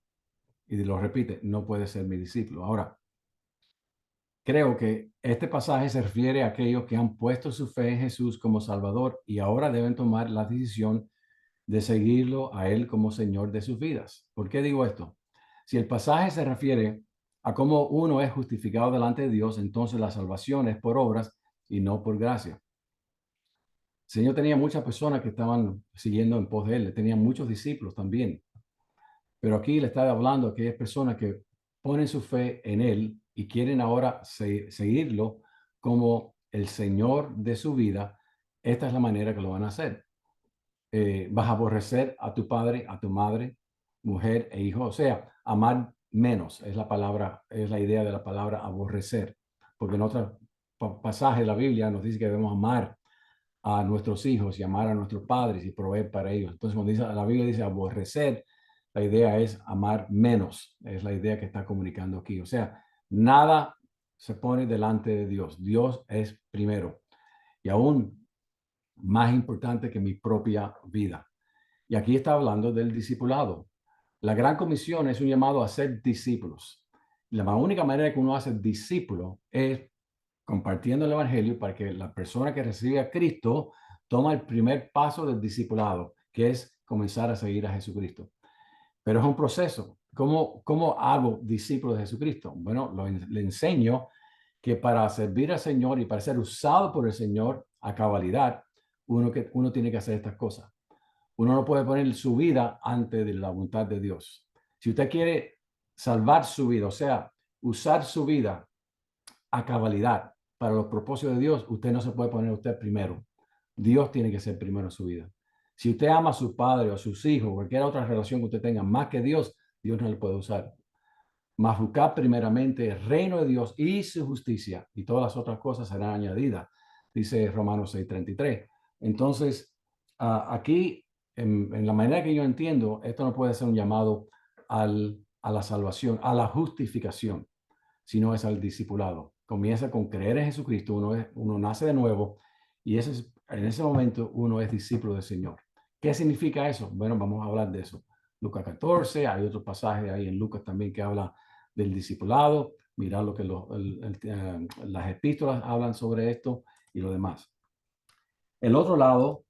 Y lo repite, no puede ser mi discípulo. Ahora, creo que este pasaje se refiere a aquellos que han puesto su fe en Jesús como Salvador y ahora deben tomar la decisión de seguirlo a Él como Señor de sus vidas. ¿Por qué digo esto? Si el pasaje se refiere a cómo uno es justificado delante de Dios, entonces la salvación es por obras y no por gracia. El Señor tenía muchas personas que estaban siguiendo en pos de Él, tenía muchos discípulos también. Pero aquí le está hablando a aquellas personas que ponen su fe en Él y quieren ahora seguirlo como el Señor de su vida. Esta es la manera que lo van a hacer. Vas a aborrecer a tu padre, a tu madre, mujer e hijo. O sea, amar menos es la palabra, es la idea de la palabra aborrecer. Porque en otro pasaje de la Biblia nos dice que debemos amar a nuestros hijos y amar a nuestros padres y proveer para ellos. Entonces, cuando dice, la Biblia dice aborrecer, la idea es amar menos, es la idea que está comunicando aquí. O sea, nada se pone delante de Dios. Dios es primero y aún más importante que mi propia vida. Y aquí está hablando del discipulado. La gran comisión es un llamado a ser discípulos. La única manera que uno hace discípulo es compartiendo el evangelio para que la persona que recibe a Cristo toma el primer paso del discipulado, que es comenzar a seguir a Jesucristo. Pero es un proceso. ¿Cómo hago discípulo de Jesucristo? Bueno, le enseño que para servir al Señor y para ser usado por el Señor a cabalidad, uno tiene que hacer estas cosas. Uno no puede poner su vida antes de la voluntad de Dios. Si usted quiere salvar su vida, o sea, usar su vida a cabalidad para los propósitos de Dios, usted no se puede poner usted primero. Dios tiene que ser primero en su vida. Si usted ama a su padre o a sus hijos, cualquier otra relación que usted tenga más que Dios, Dios no le puede usar. Mas buscar primeramente el reino de Dios y su justicia, y todas las otras cosas serán añadidas, dice Romanos 6:33. Entonces, aquí, en la manera que yo entiendo, esto no puede ser un llamado a la salvación, a la justificación, sino es al discipulado. Comienza con creer en Jesucristo, uno nace de nuevo y en ese momento uno es discípulo del Señor. ¿Qué significa eso? Bueno, vamos a hablar de eso. Lucas 14, hay otro pasaje ahí en Lucas también que habla del discipulado. Mirar lo que las epístolas hablan sobre esto y lo demás. El otro lado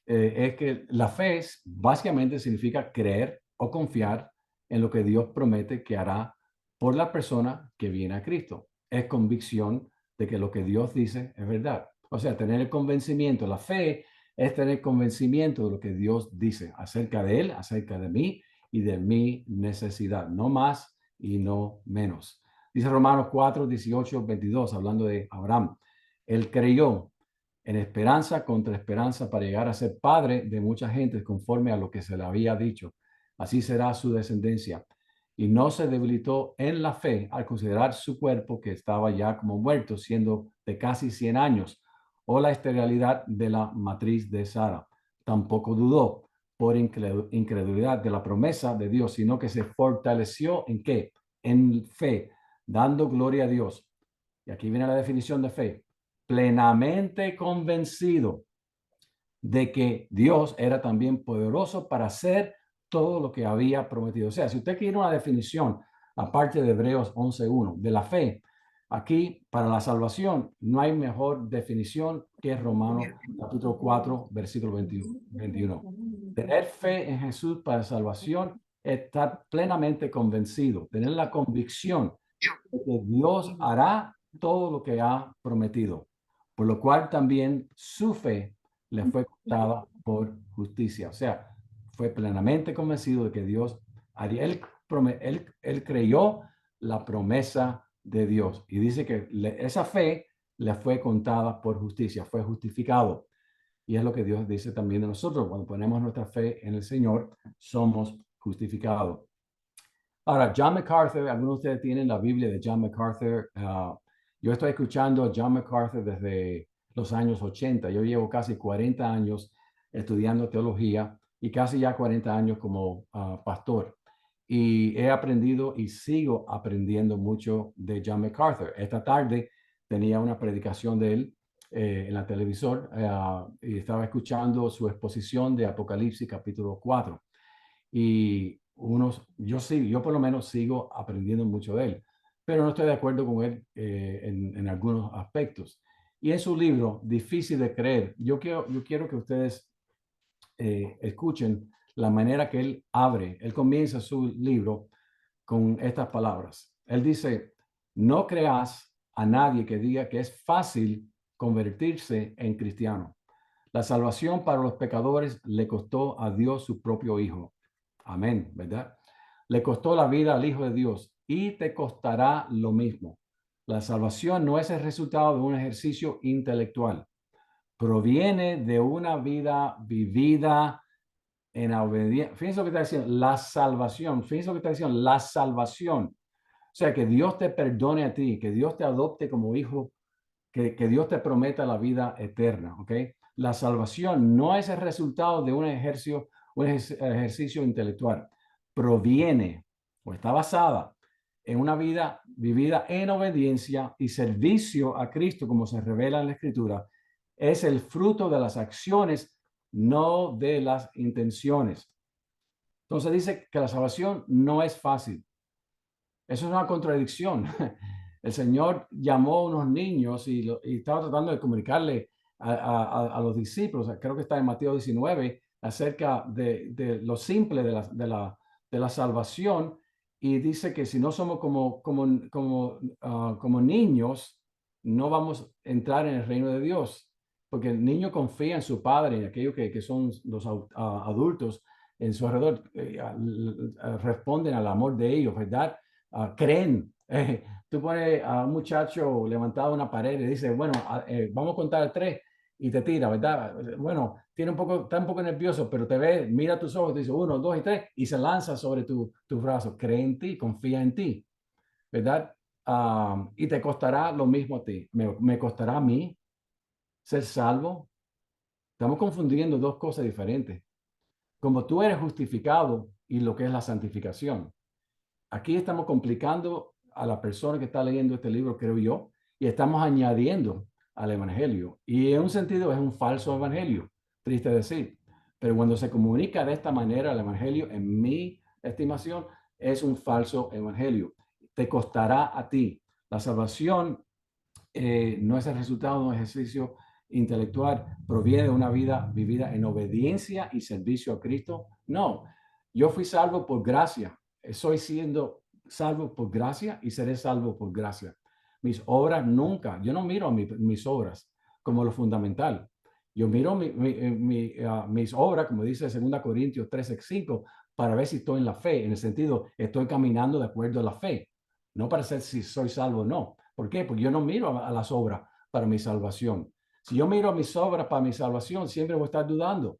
es que la fe básicamente significa creer o confiar en lo que Dios promete que hará por la persona que viene a Cristo. Es convicción de que lo que Dios dice es verdad. O sea, tener el convencimiento, la fe es tener convencimiento de lo que Dios dice acerca de Él, acerca de mí y de mi necesidad, no más y no menos. Dice Romanos 4, 18, 22, hablando de Abraham. Él creyó en esperanza contra esperanza para llegar a ser padre de mucha gente conforme a lo que se le había dicho. Así será su descendencia. Y no se debilitó en la fe al considerar su cuerpo que estaba ya como muerto, siendo de casi 100 años, o la esterilidad de la matriz de Sara. Tampoco dudó por incredulidad de la promesa de Dios, sino que se fortaleció en qué? En fe, dando gloria a Dios. Y aquí viene la definición de fe: plenamente convencido de que Dios era también poderoso para hacer todo lo que había prometido. O sea, si usted quiere una definición, aparte de Hebreos 11:1, de la fe, aquí para la salvación no hay mejor definición que Romanos capítulo 4, versículo 21. Tener fe en Jesús para salvación, estar plenamente convencido, tener la convicción de que Dios hará todo lo que ha prometido, por lo cual también su fe le fue contada por justicia. O sea, fue plenamente convencido de que Dios haría. Él creyó la promesa de Dios y dice que esa fe le fue contada por justicia, fue justificado. Y es lo que Dios dice también de nosotros. Cuando ponemos nuestra fe en el Señor, somos justificados. Ahora, John MacArthur, algunos de ustedes tienen la Biblia de John MacArthur. Yo estoy escuchando a John MacArthur desde los años 80. Yo llevo casi 40 años estudiando teología y casi ya 40 años como pastor. Y he aprendido y sigo aprendiendo mucho de John MacArthur. Esta tarde tenía una predicación de él en la televisor y estaba escuchando su exposición de Apocalipsis capítulo 4. Y yo por lo menos sigo aprendiendo mucho de él, pero no estoy de acuerdo con él en algunos aspectos. Y en su libro, Difícil de creer, yo quiero que ustedes escuchen la manera que él comienza su libro con estas palabras. Él dice, no creas a nadie que diga que es fácil convertirse en cristiano. La salvación para los pecadores le costó a Dios su propio Hijo. Amén, ¿verdad? Le costó la vida al Hijo de Dios y te costará lo mismo. La salvación no es el resultado de un ejercicio intelectual. Proviene de una vida vivida en obediencia. Fíjense lo que está diciendo, la salvación. Fíjense lo que está diciendo, la salvación. O sea, que Dios te perdone a ti, que Dios te adopte como hijo, que Dios te prometa la vida eterna, ¿ok? La salvación no es el resultado de un ejercicio intelectual. Proviene o está basada en una vida vivida en obediencia y servicio a Cristo, como se revela en la Escritura. Es el fruto de las acciones, no de las intenciones. Entonces dice que la salvación no es fácil. Eso es una contradicción. El Señor llamó a unos niños y estaba tratando de comunicarle a los discípulos, creo que está en Mateo 19, acerca de lo simple de la salvación. Y dice que si no somos como niños, no vamos a entrar en el reino de Dios. Porque el niño confía en su padre, en aquellos que son los adultos en su alrededor, responden al amor de ellos, ¿verdad? Creen. Tú pones a un muchacho levantado a una pared y dice, bueno, vamos a contar a 3 y te tira, ¿verdad? Bueno, está un poco nervioso, pero te ve, mira tus ojos, te dice 1, 2 y 3 y se lanza sobre tus brazos. Cree en ti, confía en ti, ¿verdad? Y te costará lo mismo a ti. Me costará a mí ser salvo. Estamos confundiendo dos cosas diferentes. Como tú eres justificado y lo que es la santificación. Aquí estamos complicando a la persona que está leyendo este libro, creo yo, y estamos añadiendo al evangelio. Y en un sentido es un falso evangelio, triste decir. Pero cuando se comunica de esta manera el evangelio, en mi estimación, es un falso evangelio. Te costará a ti. La salvación no es el resultado de un ejercicio intelectual, proviene de una vida vivida en obediencia y servicio a Cristo. No, yo fui salvo por gracia, soy siendo salvo por gracia y seré salvo por gracia. Mis obras nunca, yo no miro mis obras como lo fundamental. Yo miro mis obras, como dice 2 Corintios 13:5, para ver si estoy en la fe, en el sentido, estoy caminando de acuerdo a la fe, no para saber si soy salvo o no. ¿Por qué? Porque yo no miro a las obras para mi salvación. Si yo miro a mis obras para mi salvación, siempre voy a estar dudando.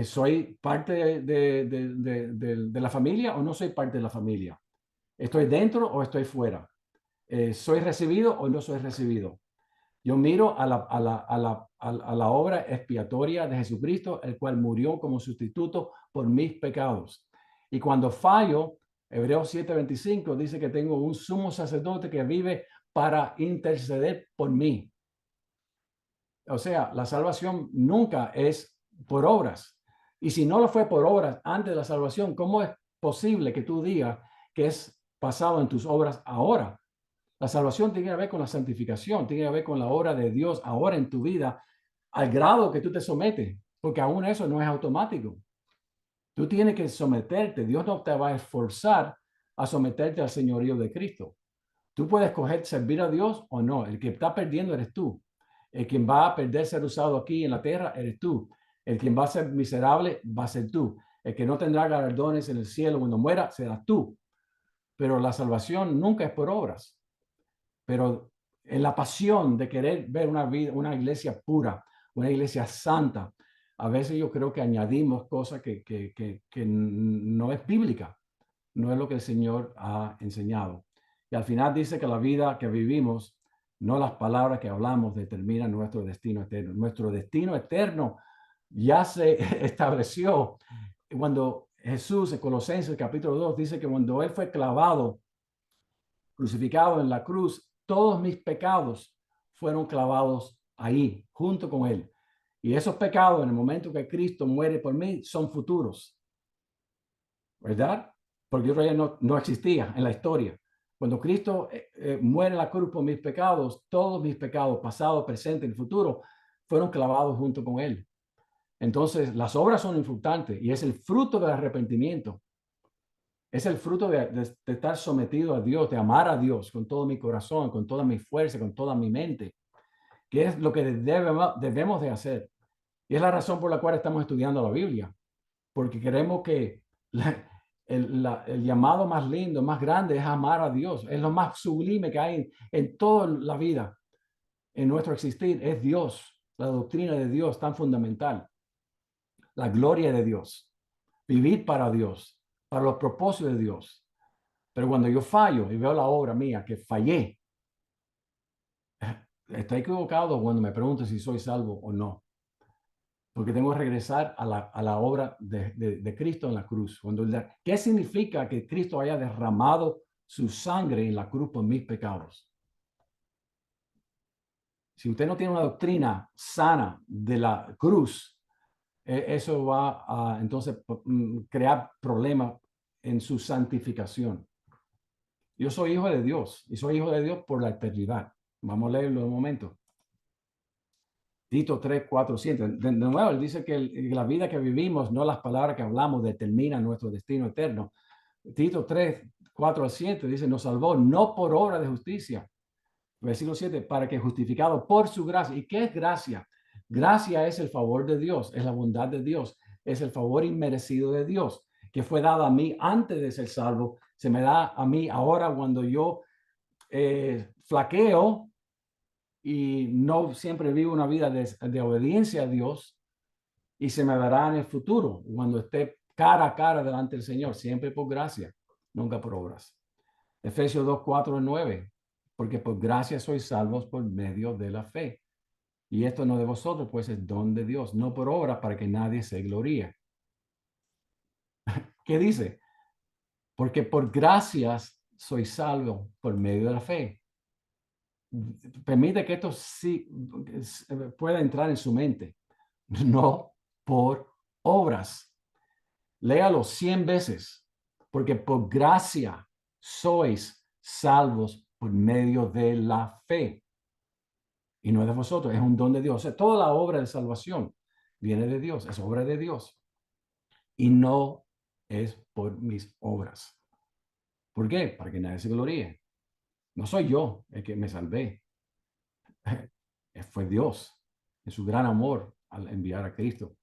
¿Soy parte de la familia o no soy parte de la familia? ¿Estoy dentro o estoy fuera? ¿Soy recibido o no soy recibido? Yo miro a la obra expiatoria de Jesucristo, el cual murió como sustituto por mis pecados. Y cuando fallo, Hebreos 7:25 dice que tengo un sumo sacerdote que vive para interceder por mí. O sea, la salvación nunca es por obras. Y si no lo fue por obras antes de la salvación, ¿cómo es posible que tú digas que es basado en tus obras ahora? La salvación tiene que ver con la santificación, tiene que ver con la obra de Dios ahora en tu vida, al grado que tú te sometes, porque aún eso no es automático. Tú tienes que someterte. Dios no te va a esforzar a someterte al señorío de Cristo. Tú puedes escoger servir a Dios o no. El que está perdiendo eres tú. El quien va a perder ser usado aquí en la tierra eres tú. El quien va a ser miserable va a ser tú. El que no tendrá galardones en el cielo cuando muera serás tú. Pero la salvación nunca es por obras. Pero en la pasión de querer ver una vida, una iglesia pura, una iglesia santa, a veces yo creo que añadimos cosas que no es bíblica, no es lo que el Señor ha enseñado. Y al final dice que la vida que vivimos, no las palabras que hablamos, determinan nuestro destino eterno. Nuestro destino eterno ya se estableció cuando Jesús, en Colosenses capítulo 2, dice que cuando Él fue clavado, crucificado en la cruz, todos mis pecados fueron clavados ahí, junto con Él. Y esos pecados, en el momento que Cristo muere por mí, son futuros, ¿verdad? Porque yo todavía no existía en la historia. Cuando Cristo muere en la cruz por mis pecados, todos mis pecados, pasado, presente y futuro, fueron clavados junto con Él. Entonces, las obras son importantes y es el fruto del arrepentimiento. Es el fruto de estar sometido a Dios, de amar a Dios con todo mi corazón, con toda mi fuerza, con toda mi mente, que es lo que debemos de hacer. Y es la razón por la cual estamos estudiando la Biblia, porque queremos que el llamado más lindo, más grande es amar a Dios. Es lo más sublime que hay en toda la vida, en nuestro existir, es Dios, la doctrina de Dios tan fundamental, la gloria de Dios, vivir para Dios, para los propósitos de Dios. Pero cuando yo fallo y veo la obra mía que fallé, estoy equivocado cuando me pregunto si soy salvo o no. Porque tengo que regresar a la obra de Cristo en la cruz. ¿Qué significa que Cristo haya derramado su sangre en la cruz por mis pecados? Si usted no tiene una doctrina sana de la cruz, eso va a entonces crear problemas en su santificación. Yo soy hijo de Dios y soy hijo de Dios por la eternidad. Vamos a leerlo un momento. Tito 3, 4, 7. De nuevo, él dice que la vida que vivimos, no las palabras que hablamos, determinan nuestro destino eterno. Tito 3, 4 al 7 dice, nos salvó no por obra de justicia. Versículo 7, para que justificado por su gracia. ¿Y qué es gracia? Gracia es el favor de Dios, es la bondad de Dios, es el favor inmerecido de Dios, que fue dado a mí antes de ser salvo. Se me da a mí ahora cuando yo flaqueo y no siempre vivo una vida de obediencia a Dios, y se me dará en el futuro cuando esté cara a cara delante del Señor, siempre por gracia, nunca por obras. Efesios 2, 4 y 9, porque por gracia sois salvos por medio de la fe. Y esto no de vosotros, pues es don de Dios, no por obras para que nadie se gloríe. ¿Qué dice? Porque por gracias sois salvos por medio de la fe. Permite que esto sí pueda entrar en su mente, no por obras. Léalo 100 veces, porque por gracia sois salvos por medio de la fe. Y no es de vosotros, es un don de Dios. O sea, toda la obra de salvación viene de Dios, es obra de Dios. Y no es por mis obras. ¿Por qué? Para que nadie se gloríe. No soy yo el que me salvé. Fue Dios en su gran amor al enviar a Cristo.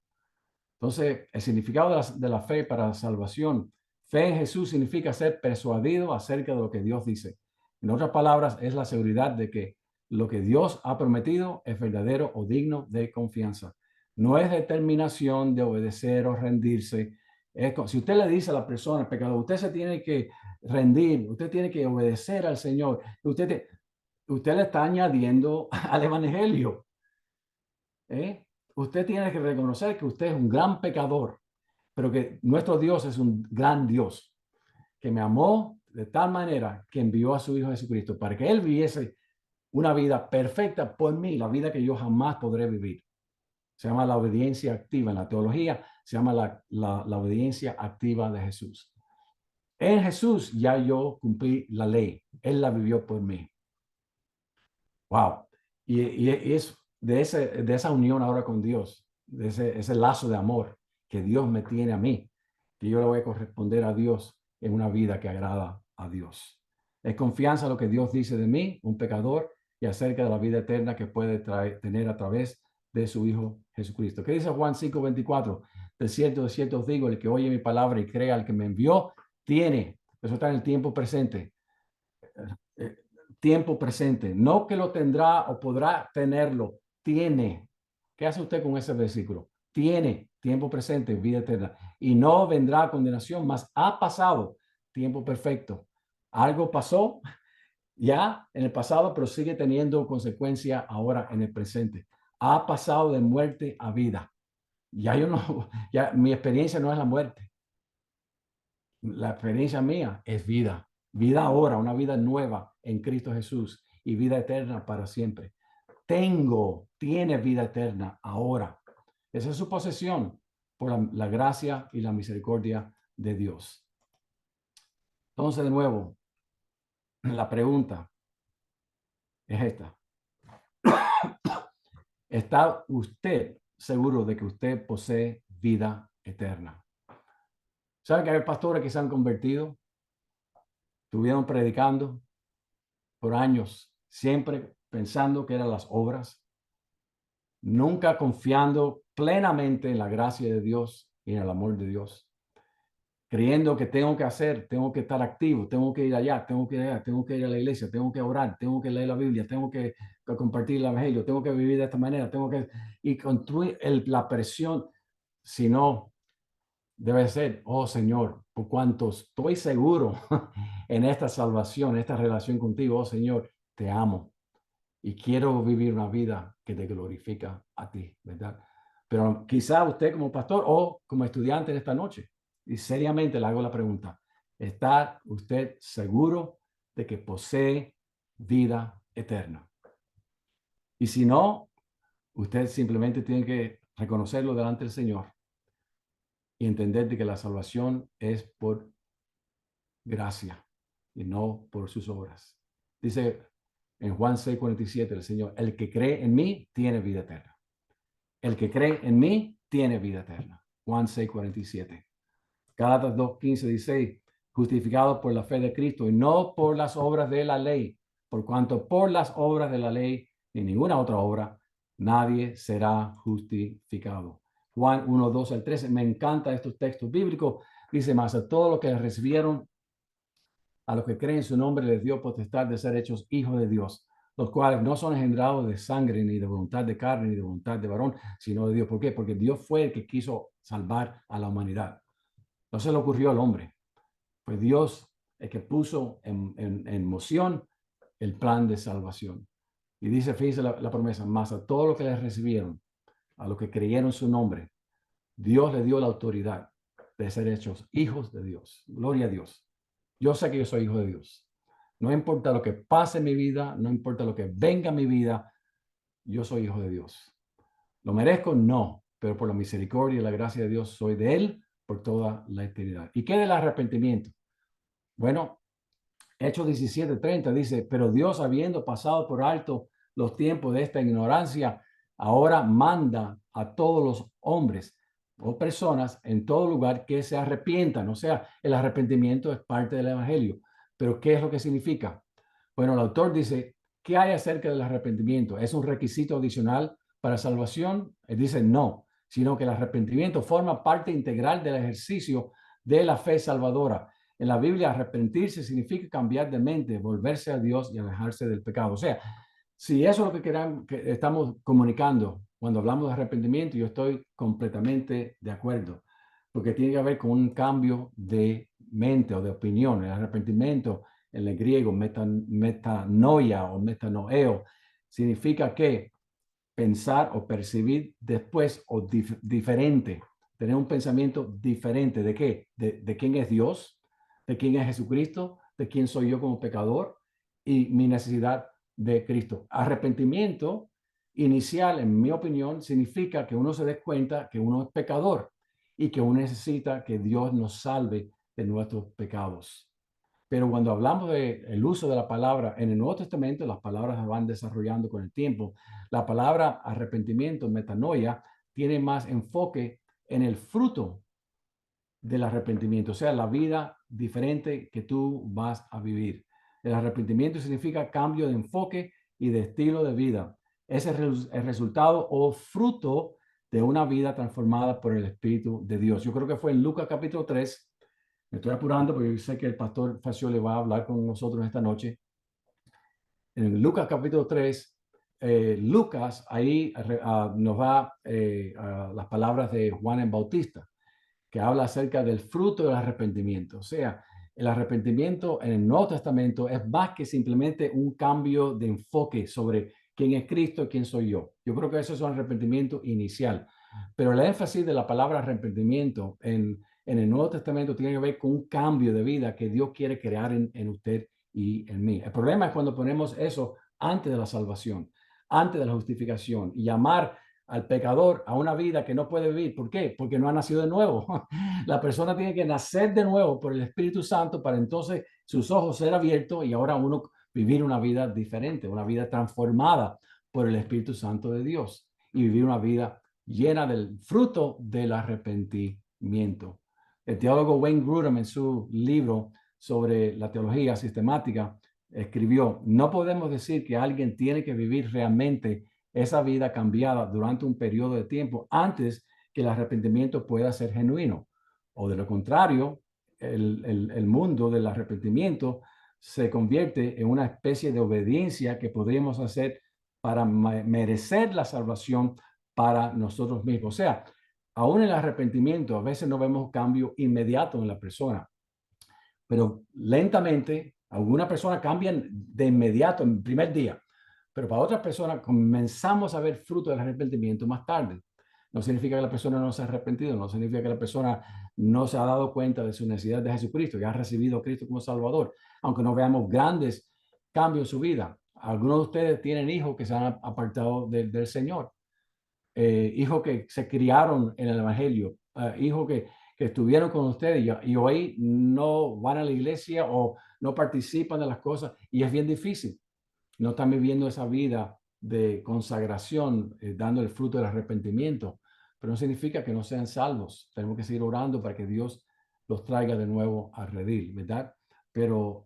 Entonces, el significado de la fe para la salvación, fe en Jesús significa ser persuadido acerca de lo que Dios dice. En otras palabras, es la seguridad de que lo que Dios ha prometido es verdadero o digno de confianza. No es determinación de obedecer o rendirse. Si usted le dice a la persona, el pecador, usted se tiene que rendir, usted tiene que obedecer al Señor, usted le está añadiendo al evangelio. Usted tiene que reconocer que usted es un gran pecador, pero que nuestro Dios es un gran Dios, que me amó de tal manera que envió a su Hijo Jesucristo para que Él viviese una vida perfecta por mí, la vida que yo jamás podré vivir. Se llama la obediencia activa. En la teología se llama la obediencia activa de Jesús. En Jesús ya yo cumplí la ley. Él la vivió por mí. Wow. Y es de esa unión ahora con Dios, de ese lazo de amor que Dios me tiene a mí, que yo le voy a corresponder a Dios en una vida que agrada a Dios. Es confianza en lo que Dios dice de mí, un pecador, y acerca de la vida eterna que puede tener a través de su Hijo Jesucristo. ¿Qué dice Juan 5:24? De cierto os digo, el que oye mi palabra y crea al que me envió, tiene, eso está en el tiempo presente, eh, tiempo presente, no que lo tendrá o podrá tenerlo, tiene. ¿Qué hace usted con ese versículo? Tiene tiempo presente, vida eterna, y no vendrá condenación, mas ha pasado tiempo perfecto. Algo pasó ya en el pasado, pero sigue teniendo consecuencia ahora en el presente. Ha pasado de muerte a vida. Ya yo no, ya mi experiencia no es la muerte. La experiencia mía es vida, vida ahora, una vida nueva en Cristo Jesús y vida eterna para siempre. Tiene vida eterna ahora. Esa es su posesión por la gracia y la misericordia de Dios. Entonces, de nuevo, la pregunta es esta. ¿Está usted seguro de que usted posee vida eterna? ¿Saben que hay pastores que se han convertido? Estuvieron predicando por años, siempre pensando que eran las obras, nunca confiando plenamente en la gracia de Dios y en el amor de Dios, creyendo que tengo que hacer, tengo que estar activo, tengo que ir allá, tengo que ir allá, tengo que ir a la iglesia, tengo que orar, tengo que leer la Biblia, tengo que compartir el evangelio, tengo que vivir de esta manera, y construir la presión, si no, debe ser, oh Señor, por cuanto estoy seguro en esta salvación, en esta relación contigo, oh Señor, te amo y quiero vivir una vida que te glorifica a ti, ¿verdad? Pero quizá usted como pastor o como estudiante de esta noche, y seriamente le hago la pregunta, ¿está usted seguro de que posee vida eterna? Y si no, usted simplemente tiene que reconocerlo delante del Señor y entender de que la salvación es por gracia y no por sus obras. Dice en Juan 6:47 el Señor, el que cree en mí tiene vida eterna. El que cree en mí tiene vida eterna. Juan 6:47. Gálatas 2:15-16, justificado por la fe de Cristo y no por las obras de la ley, por cuanto por las obras de la ley ni ninguna otra obra nadie será justificado. Juan 1:12-13, me encantan estos textos bíblicos. Dice más, a todos los que recibieron, a los que creen en su nombre les dio potestad de ser hechos hijos de Dios, los cuales no son engendrados de sangre, ni de voluntad de carne, ni de voluntad de varón, sino de Dios. ¿Por qué? Porque Dios fue el que quiso salvar a la humanidad. No se le ocurrió al hombre. Fue Dios el que puso en moción el plan de salvación. Y dice, fíjense la promesa, más a todos los que les recibieron, a los que creyeron su nombre, Dios le dio la autoridad de ser hechos hijos de Dios. Gloria a Dios. Yo sé que yo soy hijo de Dios. No importa lo que pase en mi vida, no importa lo que venga en mi vida, yo soy hijo de Dios. ¿Lo merezco? No, pero por la misericordia y la gracia de Dios soy de Él por toda la eternidad. ¿Y qué del arrepentimiento? Bueno, Hechos 17:30 dice, pero Dios, habiendo pasado por alto los tiempos de esta ignorancia, ahora manda a todos los hombres o personas en todo lugar que se arrepientan. O sea, el arrepentimiento es parte del evangelio. Pero ¿qué es lo que significa? Bueno, el autor dice, ¿qué hay acerca del arrepentimiento? ¿Es un requisito adicional para salvación? Él dice no, sino que el arrepentimiento forma parte integral del ejercicio de la fe salvadora. En la Biblia, arrepentirse significa cambiar de mente, volverse a Dios y alejarse del pecado. O sea, si eso es lo que estamos comunicando cuando hablamos de arrepentimiento, yo estoy completamente de acuerdo, porque tiene que ver con un cambio de mente o de opinión. El arrepentimiento en el griego, metanoia o metanoeo, significa que pensar o percibir después o diferente, tener un pensamiento diferente de qué, de quién es Dios, de quién es Jesucristo, de quién soy yo como pecador y mi necesidad de Cristo. Arrepentimiento inicial, en mi opinión, significa que uno se dé cuenta que uno es pecador y que uno necesita que Dios nos salve de nuestros pecados. Pero cuando hablamos del uso de la palabra en el Nuevo Testamento, las palabras se van desarrollando con el tiempo. La palabra arrepentimiento, metanoia, tiene más enfoque en el fruto del arrepentimiento, o sea, la vida diferente que tú vas a vivir. El arrepentimiento significa cambio de enfoque y de estilo de vida. Ese es el resultado o fruto de una vida transformada por el Espíritu de Dios. Yo creo que fue en Lucas capítulo 3. Me estoy apurando porque yo sé que el pastor Facio le va a hablar con nosotros esta noche. En Lucas capítulo 3, Lucas ahí nos da las palabras de Juan el Bautista, que habla acerca del fruto del arrepentimiento. O sea, el arrepentimiento en el Nuevo Testamento es más que simplemente un cambio de enfoque sobre quién es Cristo y quién soy yo. Yo creo que eso es un arrepentimiento inicial. Pero el énfasis de la palabra arrepentimiento en el Nuevo Testamento tiene que ver con un cambio de vida que Dios quiere crear en usted y en mí. El problema es cuando ponemos eso antes de la salvación, antes de la justificación, y llamar al pecador a una vida que no puede vivir. ¿Por qué? Porque no ha nacido de nuevo. La persona tiene que nacer de nuevo por el Espíritu Santo para entonces sus ojos ser abiertos y ahora uno vivir una vida diferente, una vida transformada por el Espíritu Santo de Dios y vivir una vida llena del fruto del arrepentimiento. El teólogo Wayne Grudem, en su libro sobre la teología sistemática, escribió: no podemos decir que alguien tiene que vivir realmente esa vida cambiada durante un periodo de tiempo antes que el arrepentimiento pueda ser genuino. O de lo contrario, el mundo del arrepentimiento se convierte en una especie de obediencia que podríamos hacer para merecer la salvación para nosotros mismos. O sea, aún en el arrepentimiento a veces no vemos cambio inmediato en la persona, pero lentamente algunas personas cambian de inmediato en el primer día, pero para otras personas comenzamos a ver fruto del arrepentimiento más tarde. No significa que la persona no se ha arrepentido, no significa que la persona no se ha dado cuenta de su necesidad de Jesucristo, que ha recibido a Cristo como Salvador, aunque no veamos grandes cambios en su vida. Algunos de ustedes tienen hijos que se han apartado del Señor, hijos que se criaron en el Evangelio, hijos que estuvieron con ustedes y hoy no van a la iglesia o no participan de las cosas y es bien difícil. No están viviendo esa vida de consagración, dando el fruto del arrepentimiento, pero no significa que no sean salvos. Tenemos que seguir orando para que Dios los traiga de nuevo al redil, ¿verdad? Pero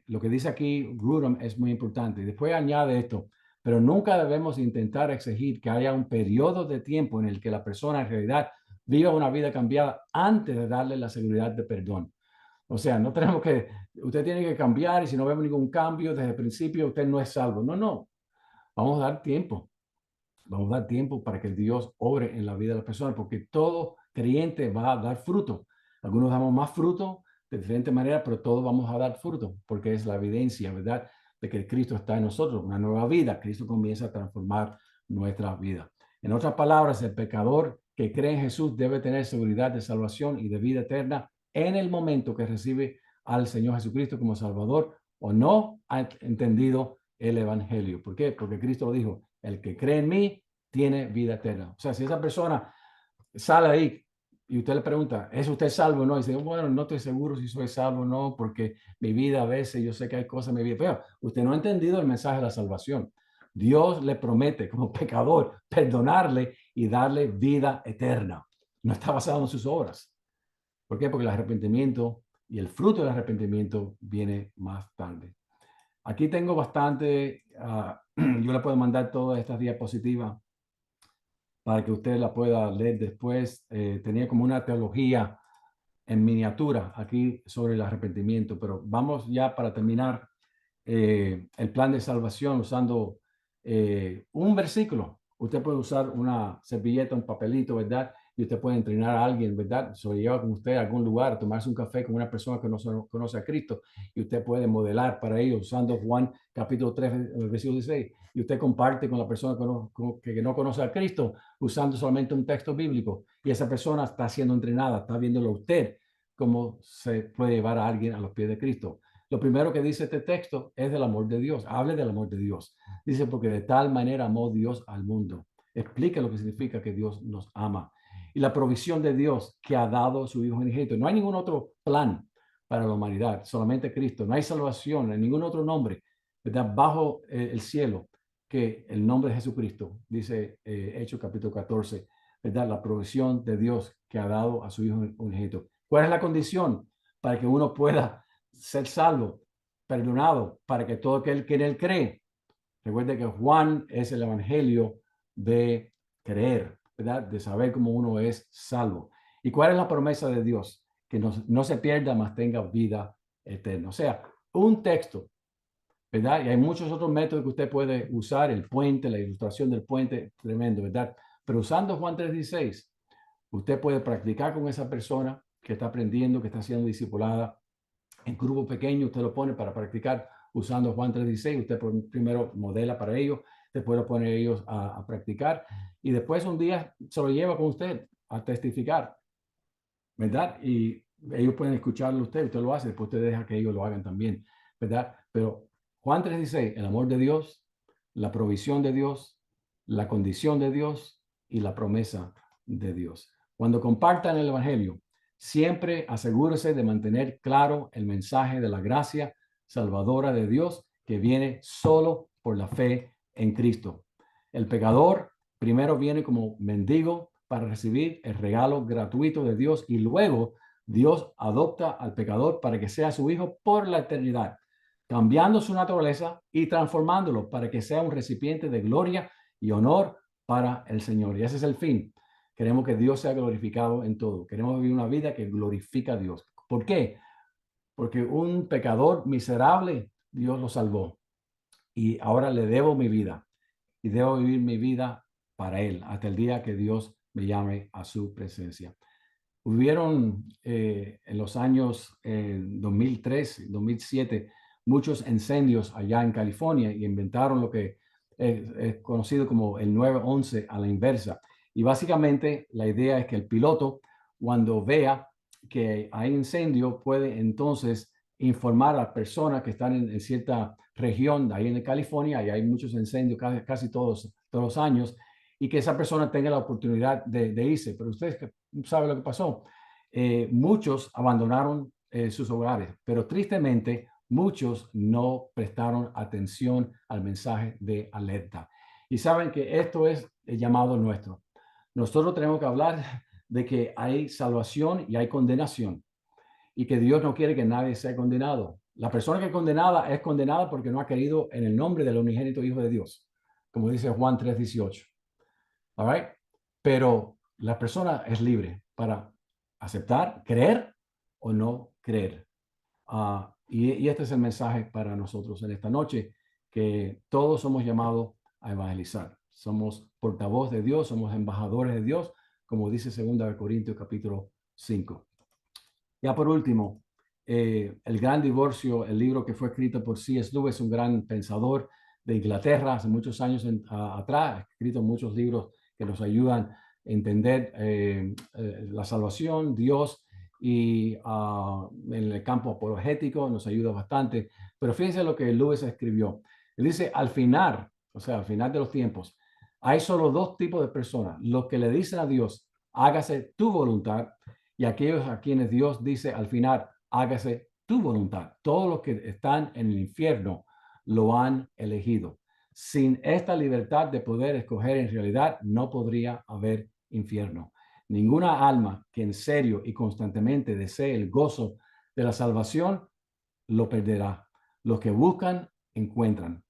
lo que dice aquí Grudem es muy importante. Y después añade esto: pero nunca debemos intentar exigir que haya un periodo de tiempo en el que la persona en realidad viva una vida cambiada antes de darle la seguridad de perdón. O sea, no tenemos que, usted tiene que cambiar y si no vemos ningún cambio desde el principio, usted no es salvo. No, no, vamos a dar tiempo. Vamos a dar tiempo para que Dios obre en la vida de la persona, porque todo creyente va a dar fruto. Algunos damos más fruto de diferentes maneras, pero todos vamos a dar fruto, porque es la evidencia, ¿verdad?, de que Cristo está en nosotros, una nueva vida. Cristo comienza a transformar nuestra vida. En otras palabras, el pecador que cree en Jesús debe tener seguridad de salvación y de vida eterna en el momento que recibe al Señor Jesucristo como Salvador o no ha entendido el Evangelio. ¿Por qué? Porque Cristo lo dijo: el que cree en mí tiene vida eterna. O sea, si esa persona sale ahí y usted le pregunta, ¿es usted salvo o no? Y dice, bueno, no estoy seguro si soy salvo o no, porque mi vida a veces, yo sé que hay cosas en mi vida. Pero usted no ha entendido el mensaje de la salvación. Dios le promete como pecador perdonarle y darle vida eterna. No está basado en sus obras. ¿Por qué? Porque el arrepentimiento y el fruto del arrepentimiento viene más tarde. Aquí tengo bastante, yo le puedo mandar todas estas diapositivas para que usted la pueda leer después. Tenía como una teología en miniatura aquí sobre el arrepentimiento, pero vamos ya para terminar el plan de salvación usando un versículo. Usted puede usar una servilleta, un papelito, ¿verdad? Y usted puede entrenar a alguien, ¿verdad? Se lo lleva con usted a algún lugar, a tomarse un café con una persona que no conoce a Cristo y usted puede modelar para ellos usando Juan capítulo 3, versículo 16. Y usted comparte con la persona que no conoce a Cristo usando solamente un texto bíblico. Y esa persona está siendo entrenada, está viéndolo a usted cómo se puede llevar a alguien a los pies de Cristo. lo primero que dice este texto es del amor de Dios. Hable del amor de Dios. Dice, porque de tal manera amó Dios al mundo. Explica lo que significa que Dios nos ama. Y la provisión de Dios que ha dado a su Hijo unigénito. No hay ningún otro plan para la humanidad, solamente Cristo. No hay salvación en ningún otro nombre, ¿verdad? Bajo el cielo que el nombre de Jesucristo, dice Hechos capítulo 14, ¿verdad? La provisión de Dios que ha dado a su Hijo unigénito. ¿Cuál es la condición para que uno pueda ser salvo, perdonado, para que todo aquel que en él cree? Recuerde que Juan es el evangelio de creer, ¿verdad? De saber cómo uno es salvo. ¿Y cuál es la promesa de Dios? Que no se pierda, mas tenga vida eterna. O sea, un texto, ¿verdad? Y hay muchos otros métodos que usted puede usar, el puente, la ilustración del puente, tremendo, ¿verdad? Pero usando Juan 3:16, usted puede practicar con esa persona que está aprendiendo, que está siendo discipulada. En grupo pequeño, usted lo pone para practicar usando Juan 3:16. Usted primero modela para ellos, después lo pone ellos a practicar y después un día se lo lleva con usted a testificar, ¿verdad? Y ellos pueden escucharlo usted lo hace, después usted deja que ellos lo hagan también, ¿verdad? Pero Juan 3:16, el amor de Dios, la provisión de Dios, la condición de Dios y la promesa de Dios. Cuando compartan el Evangelio, siempre asegúrese de mantener claro el mensaje de la gracia salvadora de Dios que viene solo por la fe en Cristo. El pecador primero viene como mendigo para recibir el regalo gratuito de Dios y luego Dios adopta al pecador para que sea su hijo por la eternidad, cambiando su naturaleza y transformándolo para que sea un recipiente de gloria y honor para el Señor. Y ese es el fin. Queremos que Dios sea glorificado en todo. Queremos vivir una vida que glorifica a Dios. ¿Por qué? Porque un pecador miserable, Dios lo salvó. Y ahora le debo mi vida. Y debo vivir mi vida para Él hasta el día que Dios me llame a su presencia. Hubieron en los años 2003, 2007, muchos incendios allá en California y inventaron lo que es conocido como el 911 a la inversa. Y básicamente la idea es que el piloto, cuando vea que hay incendio, puede entonces informar a las personas que están en cierta región de ahí en California, y hay muchos incendios casi todos los años, y que esa persona tenga la oportunidad de irse. Pero ustedes saben lo que pasó. Muchos abandonaron sus hogares, pero tristemente muchos no prestaron atención al mensaje de alerta. Y saben que esto es el llamado nuestro. Nosotros tenemos que hablar de que hay salvación y hay condenación y que Dios no quiere que nadie sea condenado. La persona que es condenada porque no ha querido en el nombre del unigénito Hijo de Dios, como dice Juan 3:18. All right? Pero la persona es libre para aceptar, creer o no creer. Y este es el mensaje para nosotros en esta noche, que todos somos llamados a evangelizar. Somos portavoz de Dios, somos embajadores de Dios, como dice 2 Corintios capítulo 5. Ya por último, El Gran Divorcio, el libro que fue escrito por C.S. Lewis, un gran pensador de Inglaterra hace muchos años atrás, ha escrito muchos libros que nos ayudan a entender la salvación, Dios, y en el campo apologético nos ayuda bastante. Pero fíjense lo que Lewis escribió. Él dice, al final, o sea, al final de los tiempos, hay solo dos tipos de personas, los que le dicen a Dios, hágase tu voluntad, y aquellos a quienes Dios dice al final, hágase tu voluntad. Todos los que están en el infierno lo han elegido. Sin esta libertad de poder escoger, en realidad no podría haber infierno. Ninguna alma que en serio y constantemente desee el gozo de la salvación lo perderá. Los que buscan, encuentran.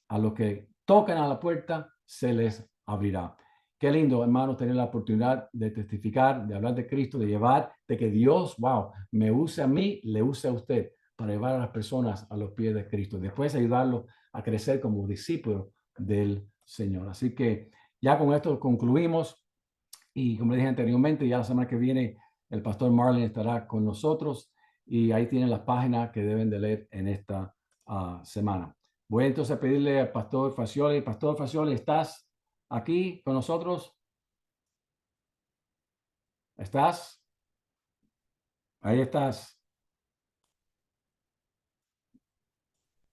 A los que tocan a la puerta, se les abrirá. Qué lindo, hermanos, tener la oportunidad de testificar, de hablar de Cristo, de llevar, de que Dios, wow, me use a mí, le use a usted para llevar a las personas a los pies de Cristo. Después ayudarlos a crecer como discípulos del Señor. Así que ya con esto concluimos. Y como le dije anteriormente, ya la semana que viene el pastor Marlin estará con nosotros y ahí tienen las páginas que deben de leer en esta semana. Voy entonces a pedirle al pastor Facioli. Pastor Facioli, ¿estás aquí con nosotros? ¿Estás? Ahí estás.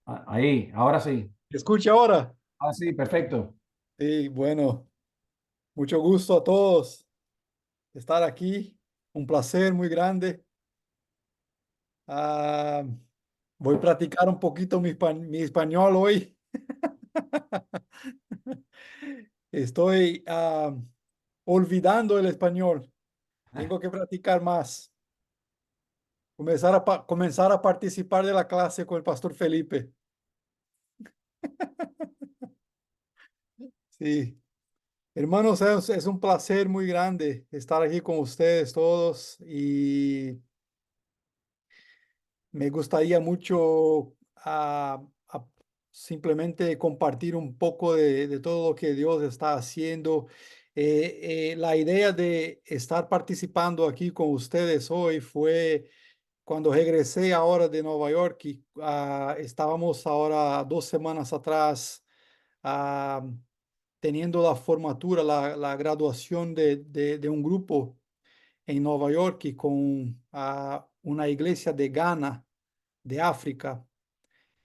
Ahí, ahora sí. ¿Me escucha ahora? Ah, sí, perfecto. Sí, bueno, mucho gusto a todos de estar aquí. Un placer muy grande. Ah, voy a practicar un poquito mi español hoy. Estoy olvidando el español. Tengo que practicar más. Comenzar a participar de la clase con el pastor Felipe. Sí. Hermanos, es un placer muy grande estar aquí con ustedes todos y me gustaría mucho simplemente compartir un poco de todo lo que Dios está haciendo. La idea de estar participando aquí con ustedes hoy fue cuando regresé ahora de Nueva York y estábamos ahora 2 semanas atrás ah, teniendo la formatura, la graduación de un grupo en Nueva York y con una iglesia de Ghana, de África.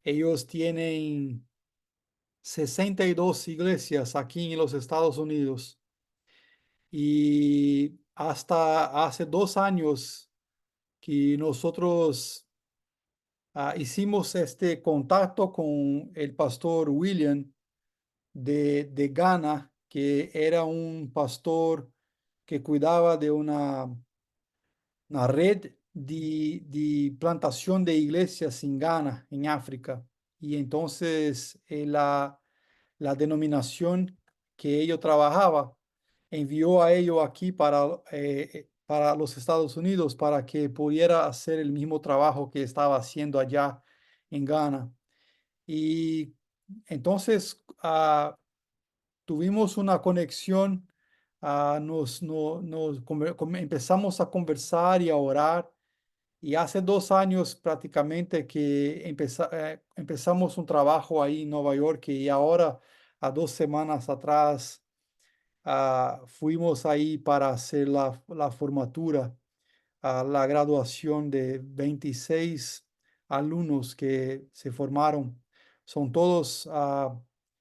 Ellos tienen 62 iglesias aquí en los Estados Unidos y hasta hace 2 años que nosotros hicimos este contacto con el pastor William de Ghana, que era un pastor que cuidaba de una red de plantación de iglesias en Ghana, en África. Y entonces la denominación que ellos trabajaba envió a ellos aquí para los Estados Unidos para que pudiera hacer el mismo trabajo que estaba haciendo allá en Ghana. Y entonces tuvimos una conexión, empezamos a conversar y a orar. Y hace 2 años prácticamente que empezamos un trabajo ahí en Nueva York y ahora a 2 semanas atrás fuimos ahí para hacer la formatura, la graduación de 26 alumnos que se formaron. Son todos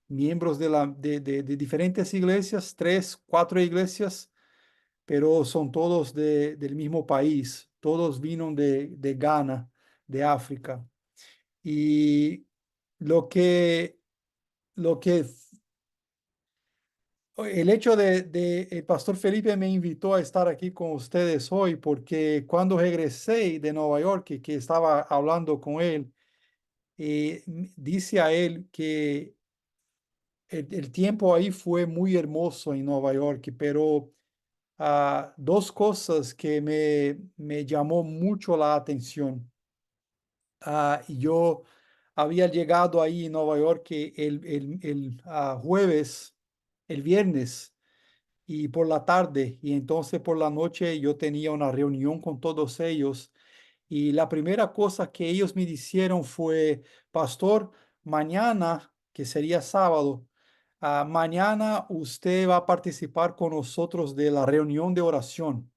miembros de diferentes iglesias, 3, 4 iglesias, pero son todos del mismo país. Todos vinieron de Ghana, de África. Y lo que, lo que el hecho de el pastor Felipe me invitó a estar aquí con ustedes hoy porque cuando regresé de Nueva York y que estaba hablando con él, dice a él que el tiempo ahí fue muy hermoso en Nueva York, pero dos cosas que me llamó mucho la atención. Yo había llegado ahí en Nueva York el jueves, el viernes y por la tarde, y entonces por la noche yo tenía una reunión con todos ellos. Y la primera cosa que ellos me dijeron fue, pastor, mañana, que sería sábado, mañana usted va a participar con nosotros de la reunión de oración.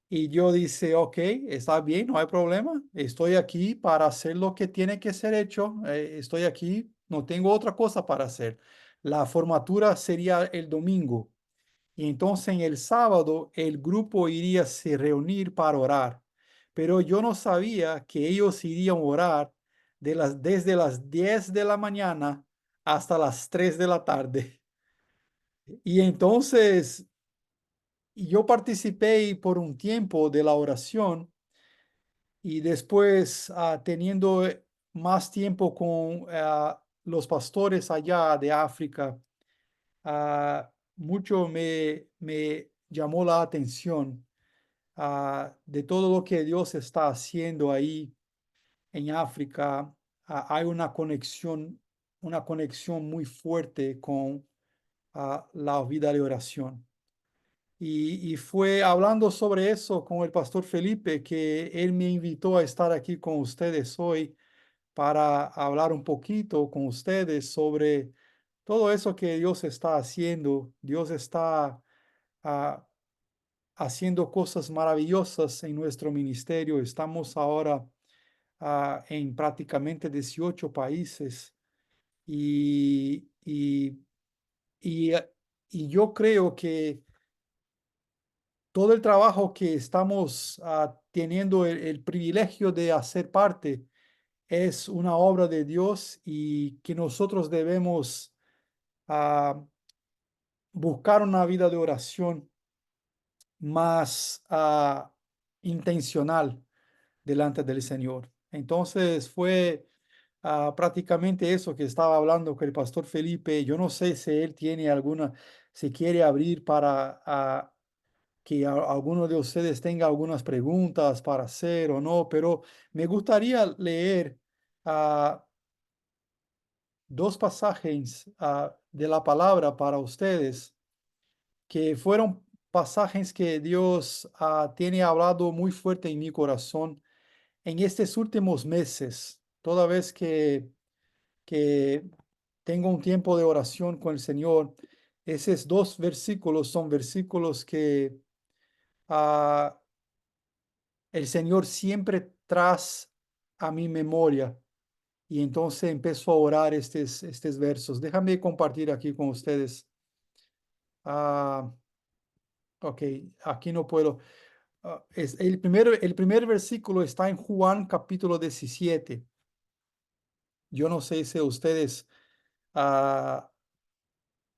Y yo dice, ok, está bien, no hay problema. Estoy aquí para hacer lo que tiene que ser hecho. Estoy aquí, no tengo otra cosa para hacer. La formatura sería el domingo. Y entonces en el sábado el grupo iría a se reunir para orar. Pero yo no sabía que ellos irían a orar desde las 10 de la mañana hasta las 3 de la tarde. Y entonces yo participé por un tiempo de la oración y después teniendo más tiempo con los pastores allá de África, mucho me llamó la atención de todo lo que Dios está haciendo ahí en África. Hay una conexión muy fuerte con la vida de oración. Y fue hablando sobre eso con el pastor Felipe que él me invitó a estar aquí con ustedes hoy para hablar un poquito con ustedes sobre todo eso que Dios está haciendo. Dios está ah, haciendo cosas maravillosas en nuestro ministerio. Estamos ahora en prácticamente 18 países. Y, y, y, y yo creo que todo el trabajo que estamos teniendo el privilegio de hacer parte es una obra de Dios y que nosotros debemos buscar una vida de oración más intencional delante del Señor. Entonces fue prácticamente eso que estaba hablando con el pastor Felipe. Yo no sé si él tiene alguna, si quiere abrir para que alguno de ustedes tenga algunas preguntas para hacer o no, pero me gustaría leer dos pasajes de la palabra para ustedes, que fueron pasajes que Dios tiene hablado muy fuerte en mi corazón en estos últimos meses, toda vez que tengo un tiempo de oración con el Señor. Esos dos versículos son versículos que el Señor siempre trae a mi memoria. Y entonces empezó a orar estos versos. Déjame compartir aquí con ustedes. Ok, aquí no puedo. El primer versículo está en Juan capítulo 17. Yo no sé si ustedes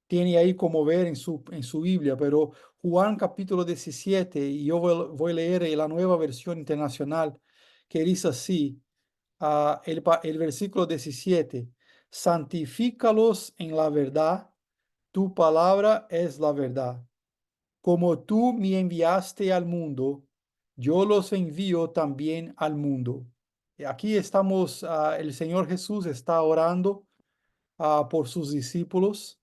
tienen ahí como ver en su Biblia, pero Juan capítulo 17, y yo voy a leer la nueva versión internacional, que dice así, el versículo 17: santifícalos en la verdad, tu palabra es la verdad. Como tú me enviaste al mundo, yo los envío también al mundo. Y aquí estamos, el Señor Jesús está orando por sus discípulos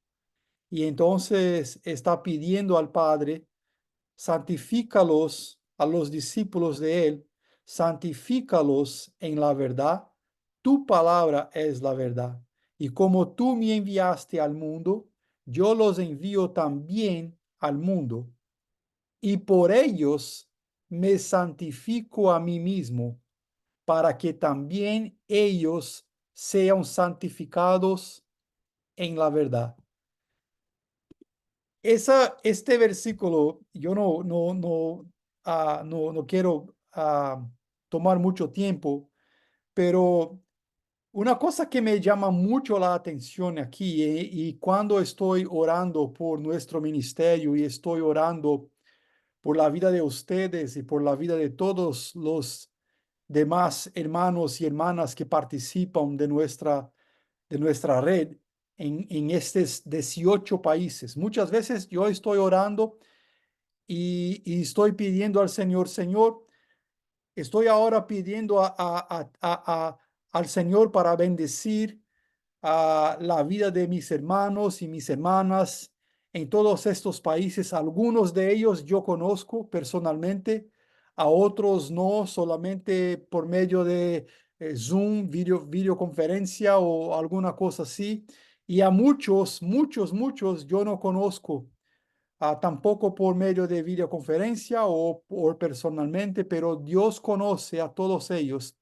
y entonces está pidiendo al Padre: santifícalos a los discípulos de Él, santifícalos en la verdad, tu palabra es la verdad. Y como tú me enviaste al mundo, yo los envío también al mundo. Y por ellos me santifico a mí mismo, para que también ellos sean santificados en la verdad. Este versículo, yo no quiero tomar mucho tiempo, pero una cosa que me llama mucho la atención aquí, y cuando estoy orando por nuestro ministerio y estoy orando por la vida de ustedes y por la vida de todos los demás hermanos y hermanas que participan de nuestra red en estos 18 países. Muchas veces yo estoy orando y estoy pidiendo al Señor: Señor, estoy ahora pidiendo al Señor para bendecir la vida de mis hermanos y mis hermanas en todos estos países. Algunos de ellos yo conozco personalmente, a otros no, solamente por medio de Zoom, videoconferencia o alguna cosa así. Y a muchos, muchos, muchos yo no conozco, tampoco por medio de videoconferencia o personalmente, pero Dios conoce a todos ellos.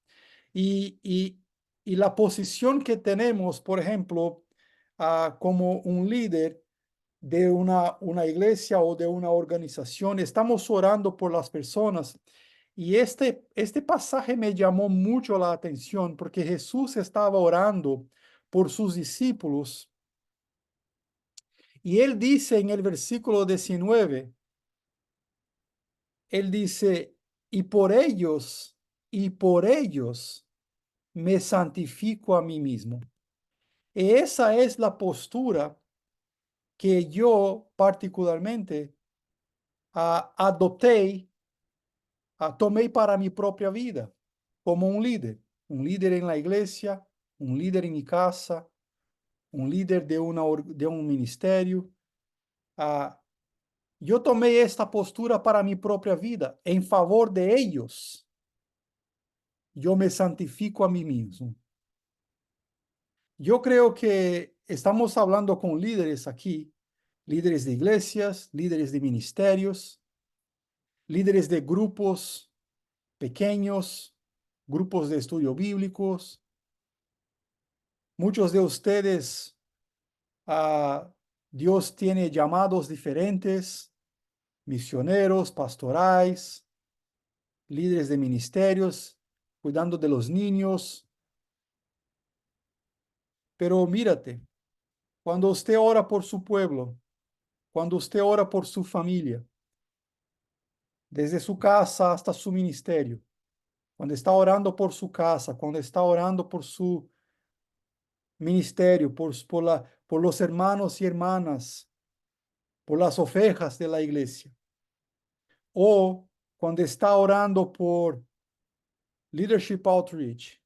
Y, y, y la posición que tenemos, por ejemplo, como un líder de una iglesia o de una organización, estamos orando por las personas. Y este pasaje me llamó mucho la atención porque Jesús estaba orando por sus discípulos. Y él dice en el versículo 19, él dice: y por ellos me santifico a mí mismo. Esa es la postura que yo particularmente adopté, tomé para mi propia vida como un líder en la iglesia, un líder en mi casa, un líder de un ministerio. Yo tomé esta postura para mi propia vida en favor de ellos. Yo me santifico a mí mismo. Yo creo que estamos hablando con líderes aquí, líderes de iglesias, líderes de ministerios, líderes de grupos pequeños, grupos de estudio bíblicos. Muchos de ustedes, Dios tiene llamados diferentes, misioneros, pastorais, líderes de ministerios, cuidando de los niños. Pero mírate, cuando usted ora por su pueblo, cuando usted ora por su familia, desde su casa hasta su ministerio, cuando está orando por su casa, cuando está orando por su ministerio, por los hermanos y hermanas, por las ovejas de la iglesia, o cuando está orando por Leadership Outreach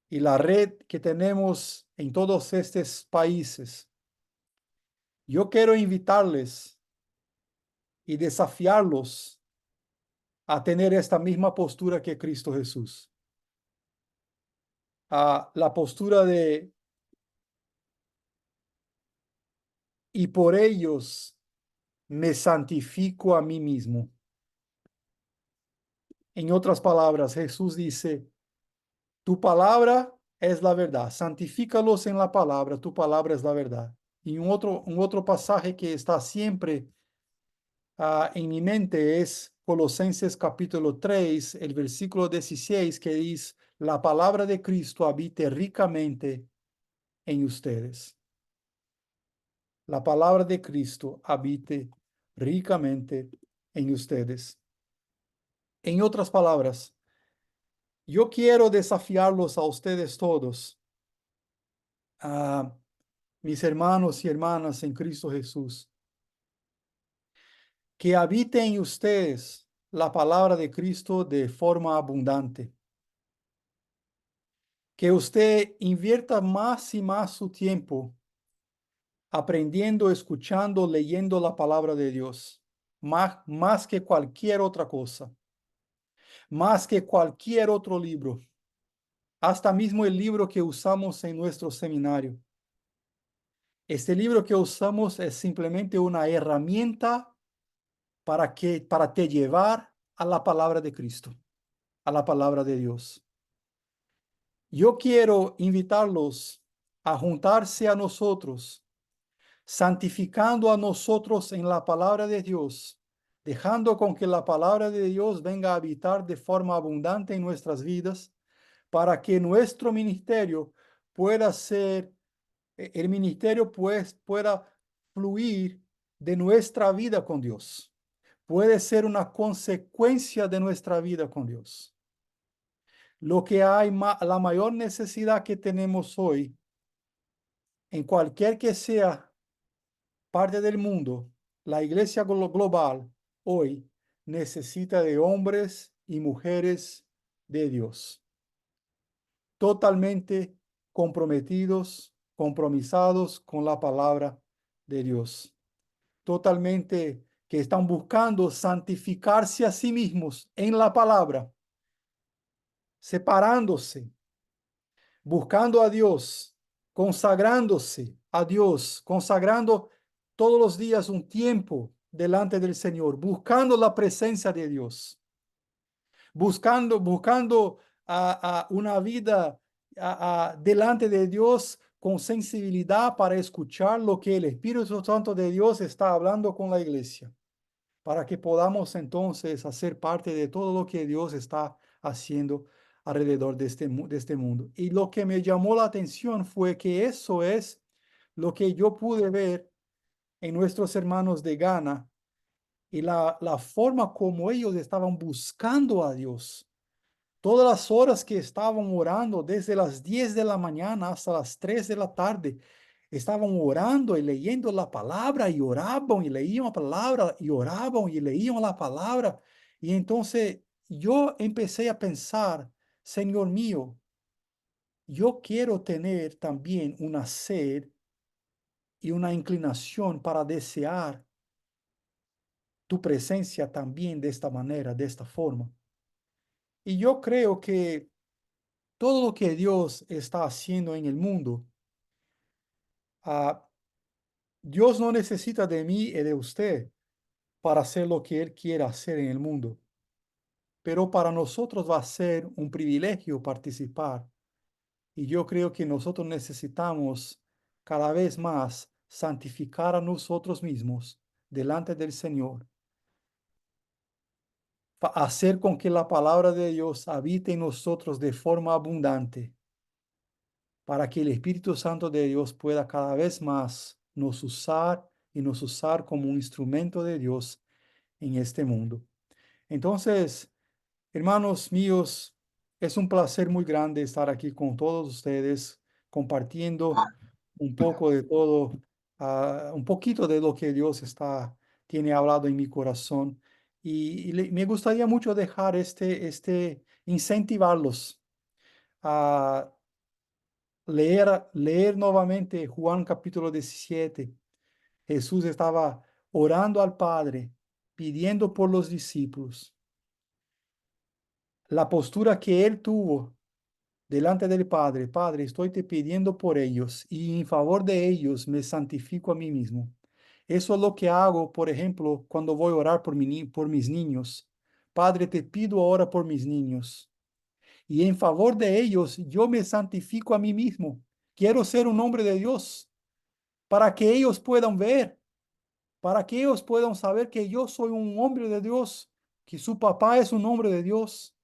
y la red que tenemos en todos estos países, yo quiero invitarles y desafiarlos a tener esta misma postura que Cristo Jesús. A la postura de, y por ellos me santifico a mí mismo. En otras palabras, Jesús dice, tu palabra es la verdad, santifícalos en la palabra, tu palabra es la verdad. Y un otro pasaje que está siempre en mi mente es Colosenses capítulo 3, el versículo 16, que dice, la palabra de Cristo habite ricamente en ustedes. La palabra de Cristo habite ricamente en ustedes. En otras palabras, yo quiero desafiarlos a ustedes todos, a mis hermanos y hermanas en Cristo Jesús, que habite en ustedes la palabra de Cristo de forma abundante. Que usted invierta más y más su tiempo aprendiendo, escuchando, leyendo la palabra de Dios, más que cualquier otra cosa, más que cualquier otro libro, hasta mismo el libro que usamos en nuestro seminario. Este libro que usamos es simplemente una herramienta para te llevar a la palabra de Cristo, a la palabra de Dios. Yo quiero invitarlos a juntarse a nosotros, santificando a nosotros en la palabra de Dios, dejando con que la palabra de Dios venga a habitar de forma abundante en nuestras vidas, para que nuestro ministerio pueda ser, el ministerio pues pueda fluir de nuestra vida con Dios. Puede ser una consecuencia de nuestra vida con Dios. Lo que hay, la mayor necesidad que tenemos hoy, en cualquier que sea parte del mundo, la iglesia global hoy necesita de hombres y mujeres de Dios, totalmente comprometidos, compromisados con la palabra de Dios, totalmente que están buscando santificarse a sí mismos en la palabra, separándose, buscando a Dios, consagrándose a Dios, consagrando todos los días un tiempo delante del Señor, buscando la presencia de Dios, buscando una vida delante de Dios con sensibilidad para escuchar lo que el Espíritu Santo de Dios está hablando con la iglesia, para que podamos entonces hacer parte de todo lo que Dios está haciendo alrededor de este mundo. Y lo que me llamó la atención fue que eso es lo que yo pude ver en nuestros hermanos de Ghana y la forma como ellos estaban buscando a Dios. Todas las horas que estaban orando, desde las 10 de la mañana hasta las 3 de la tarde, estaban orando y leyendo la palabra y oraban y leían la palabra y oraban y leían la palabra. Y entonces yo empecé a pensar, Señor mío, yo quiero tener también una sed y una inclinación para desear tu presencia también de esta manera, de esta forma. Y yo creo que todo lo que Dios está haciendo en el mundo, Dios no necesita de mí y de usted para hacer lo que Él quiere hacer en el mundo. pero para nosotros va a ser un privilegio participar. Y yo creo que nosotros necesitamos cada vez más santificar a nosotros mismos delante del Señor, hacer con que la palabra de Dios habite en nosotros de forma abundante, para que el Espíritu Santo de Dios pueda cada vez más nos usar y nos usar como un instrumento de Dios en este mundo. Entonces, hermanos míos, es un placer muy grande estar aquí con todos ustedes, compartiendo un poco de todo, un poquito de lo que Dios tiene hablado en mi corazón. Y me gustaría mucho dejar incentivarlos a leer nuevamente Juan capítulo 17. Jesús estaba orando al Padre, pidiendo por los discípulos. La postura que él tuvo delante del Padre: Padre, estoy te pidiendo por ellos y en favor de ellos me santifico a mí mismo. Eso es lo que hago, por ejemplo, cuando voy a orar por mis niños. Padre, te pido ahora por mis niños. Y en favor de ellos yo me santifico a mí mismo. Quiero ser un hombre de Dios para que ellos puedan ver, para que ellos puedan saber que yo soy un hombre de Dios, que su papá es un hombre de Dios,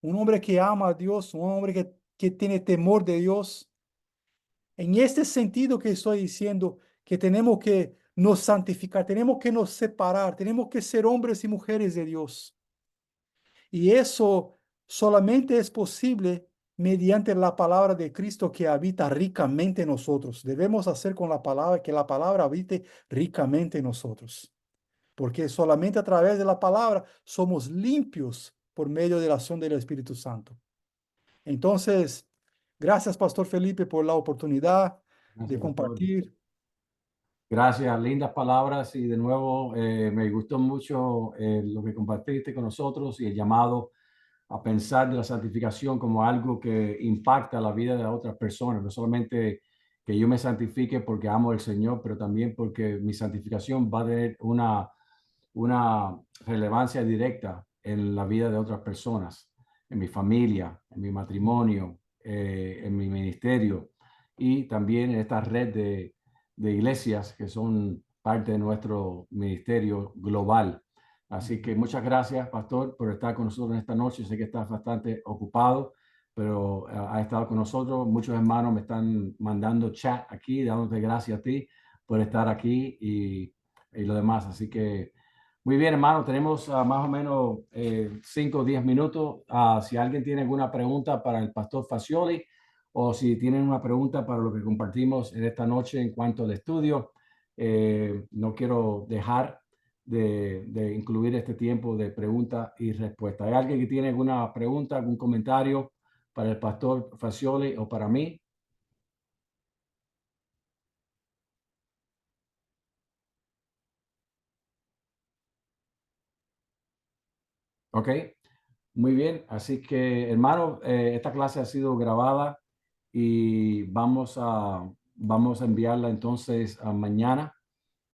un hombre que ama a Dios, un hombre que tiene temor de Dios. En este sentido que estoy diciendo que tenemos que nos santificar, tenemos que nos separar, tenemos que ser hombres y mujeres de Dios. Y eso solamente es posible mediante la palabra de Cristo que habita ricamente en nosotros. Debemos hacer con la palabra que la palabra habite ricamente en nosotros, porque solamente a través de la palabra somos limpios por medio de la acción del Espíritu Santo. Entonces, gracias, Pastor Felipe, por la oportunidad de Gracias, pastor. compartir. Gracias, lindas palabras y de nuevo me gustó mucho lo que compartiste con nosotros y el llamado a pensar de la santificación como algo que impacta la vida de otras personas, no solamente que yo me santifique porque amo al Señor, pero también porque mi santificación va a tener una relevancia directa en la vida de otras personas, en mi familia, en mi matrimonio, en mi ministerio y también en esta red de iglesias que son parte de nuestro ministerio global. Así que muchas gracias, pastor, por estar con nosotros esta noche. Sé que estás bastante ocupado, pero ha estado con nosotros. Muchos hermanos me están mandando chat aquí, dándote gracias a ti por estar aquí y lo demás. Así que muy bien, hermano, tenemos más o menos 5 o 10 minutos. Si alguien tiene alguna pregunta para el pastor Fascioli o si tienen una pregunta para lo que compartimos en esta noche en cuanto al estudio, no quiero dejar de incluir este tiempo de pregunta y respuesta. ¿Hay alguien que tiene alguna pregunta, algún comentario para el pastor Fascioli o para mí? Ok, muy bien. Así que, hermano, esta clase ha sido grabada y vamos a enviarla entonces mañana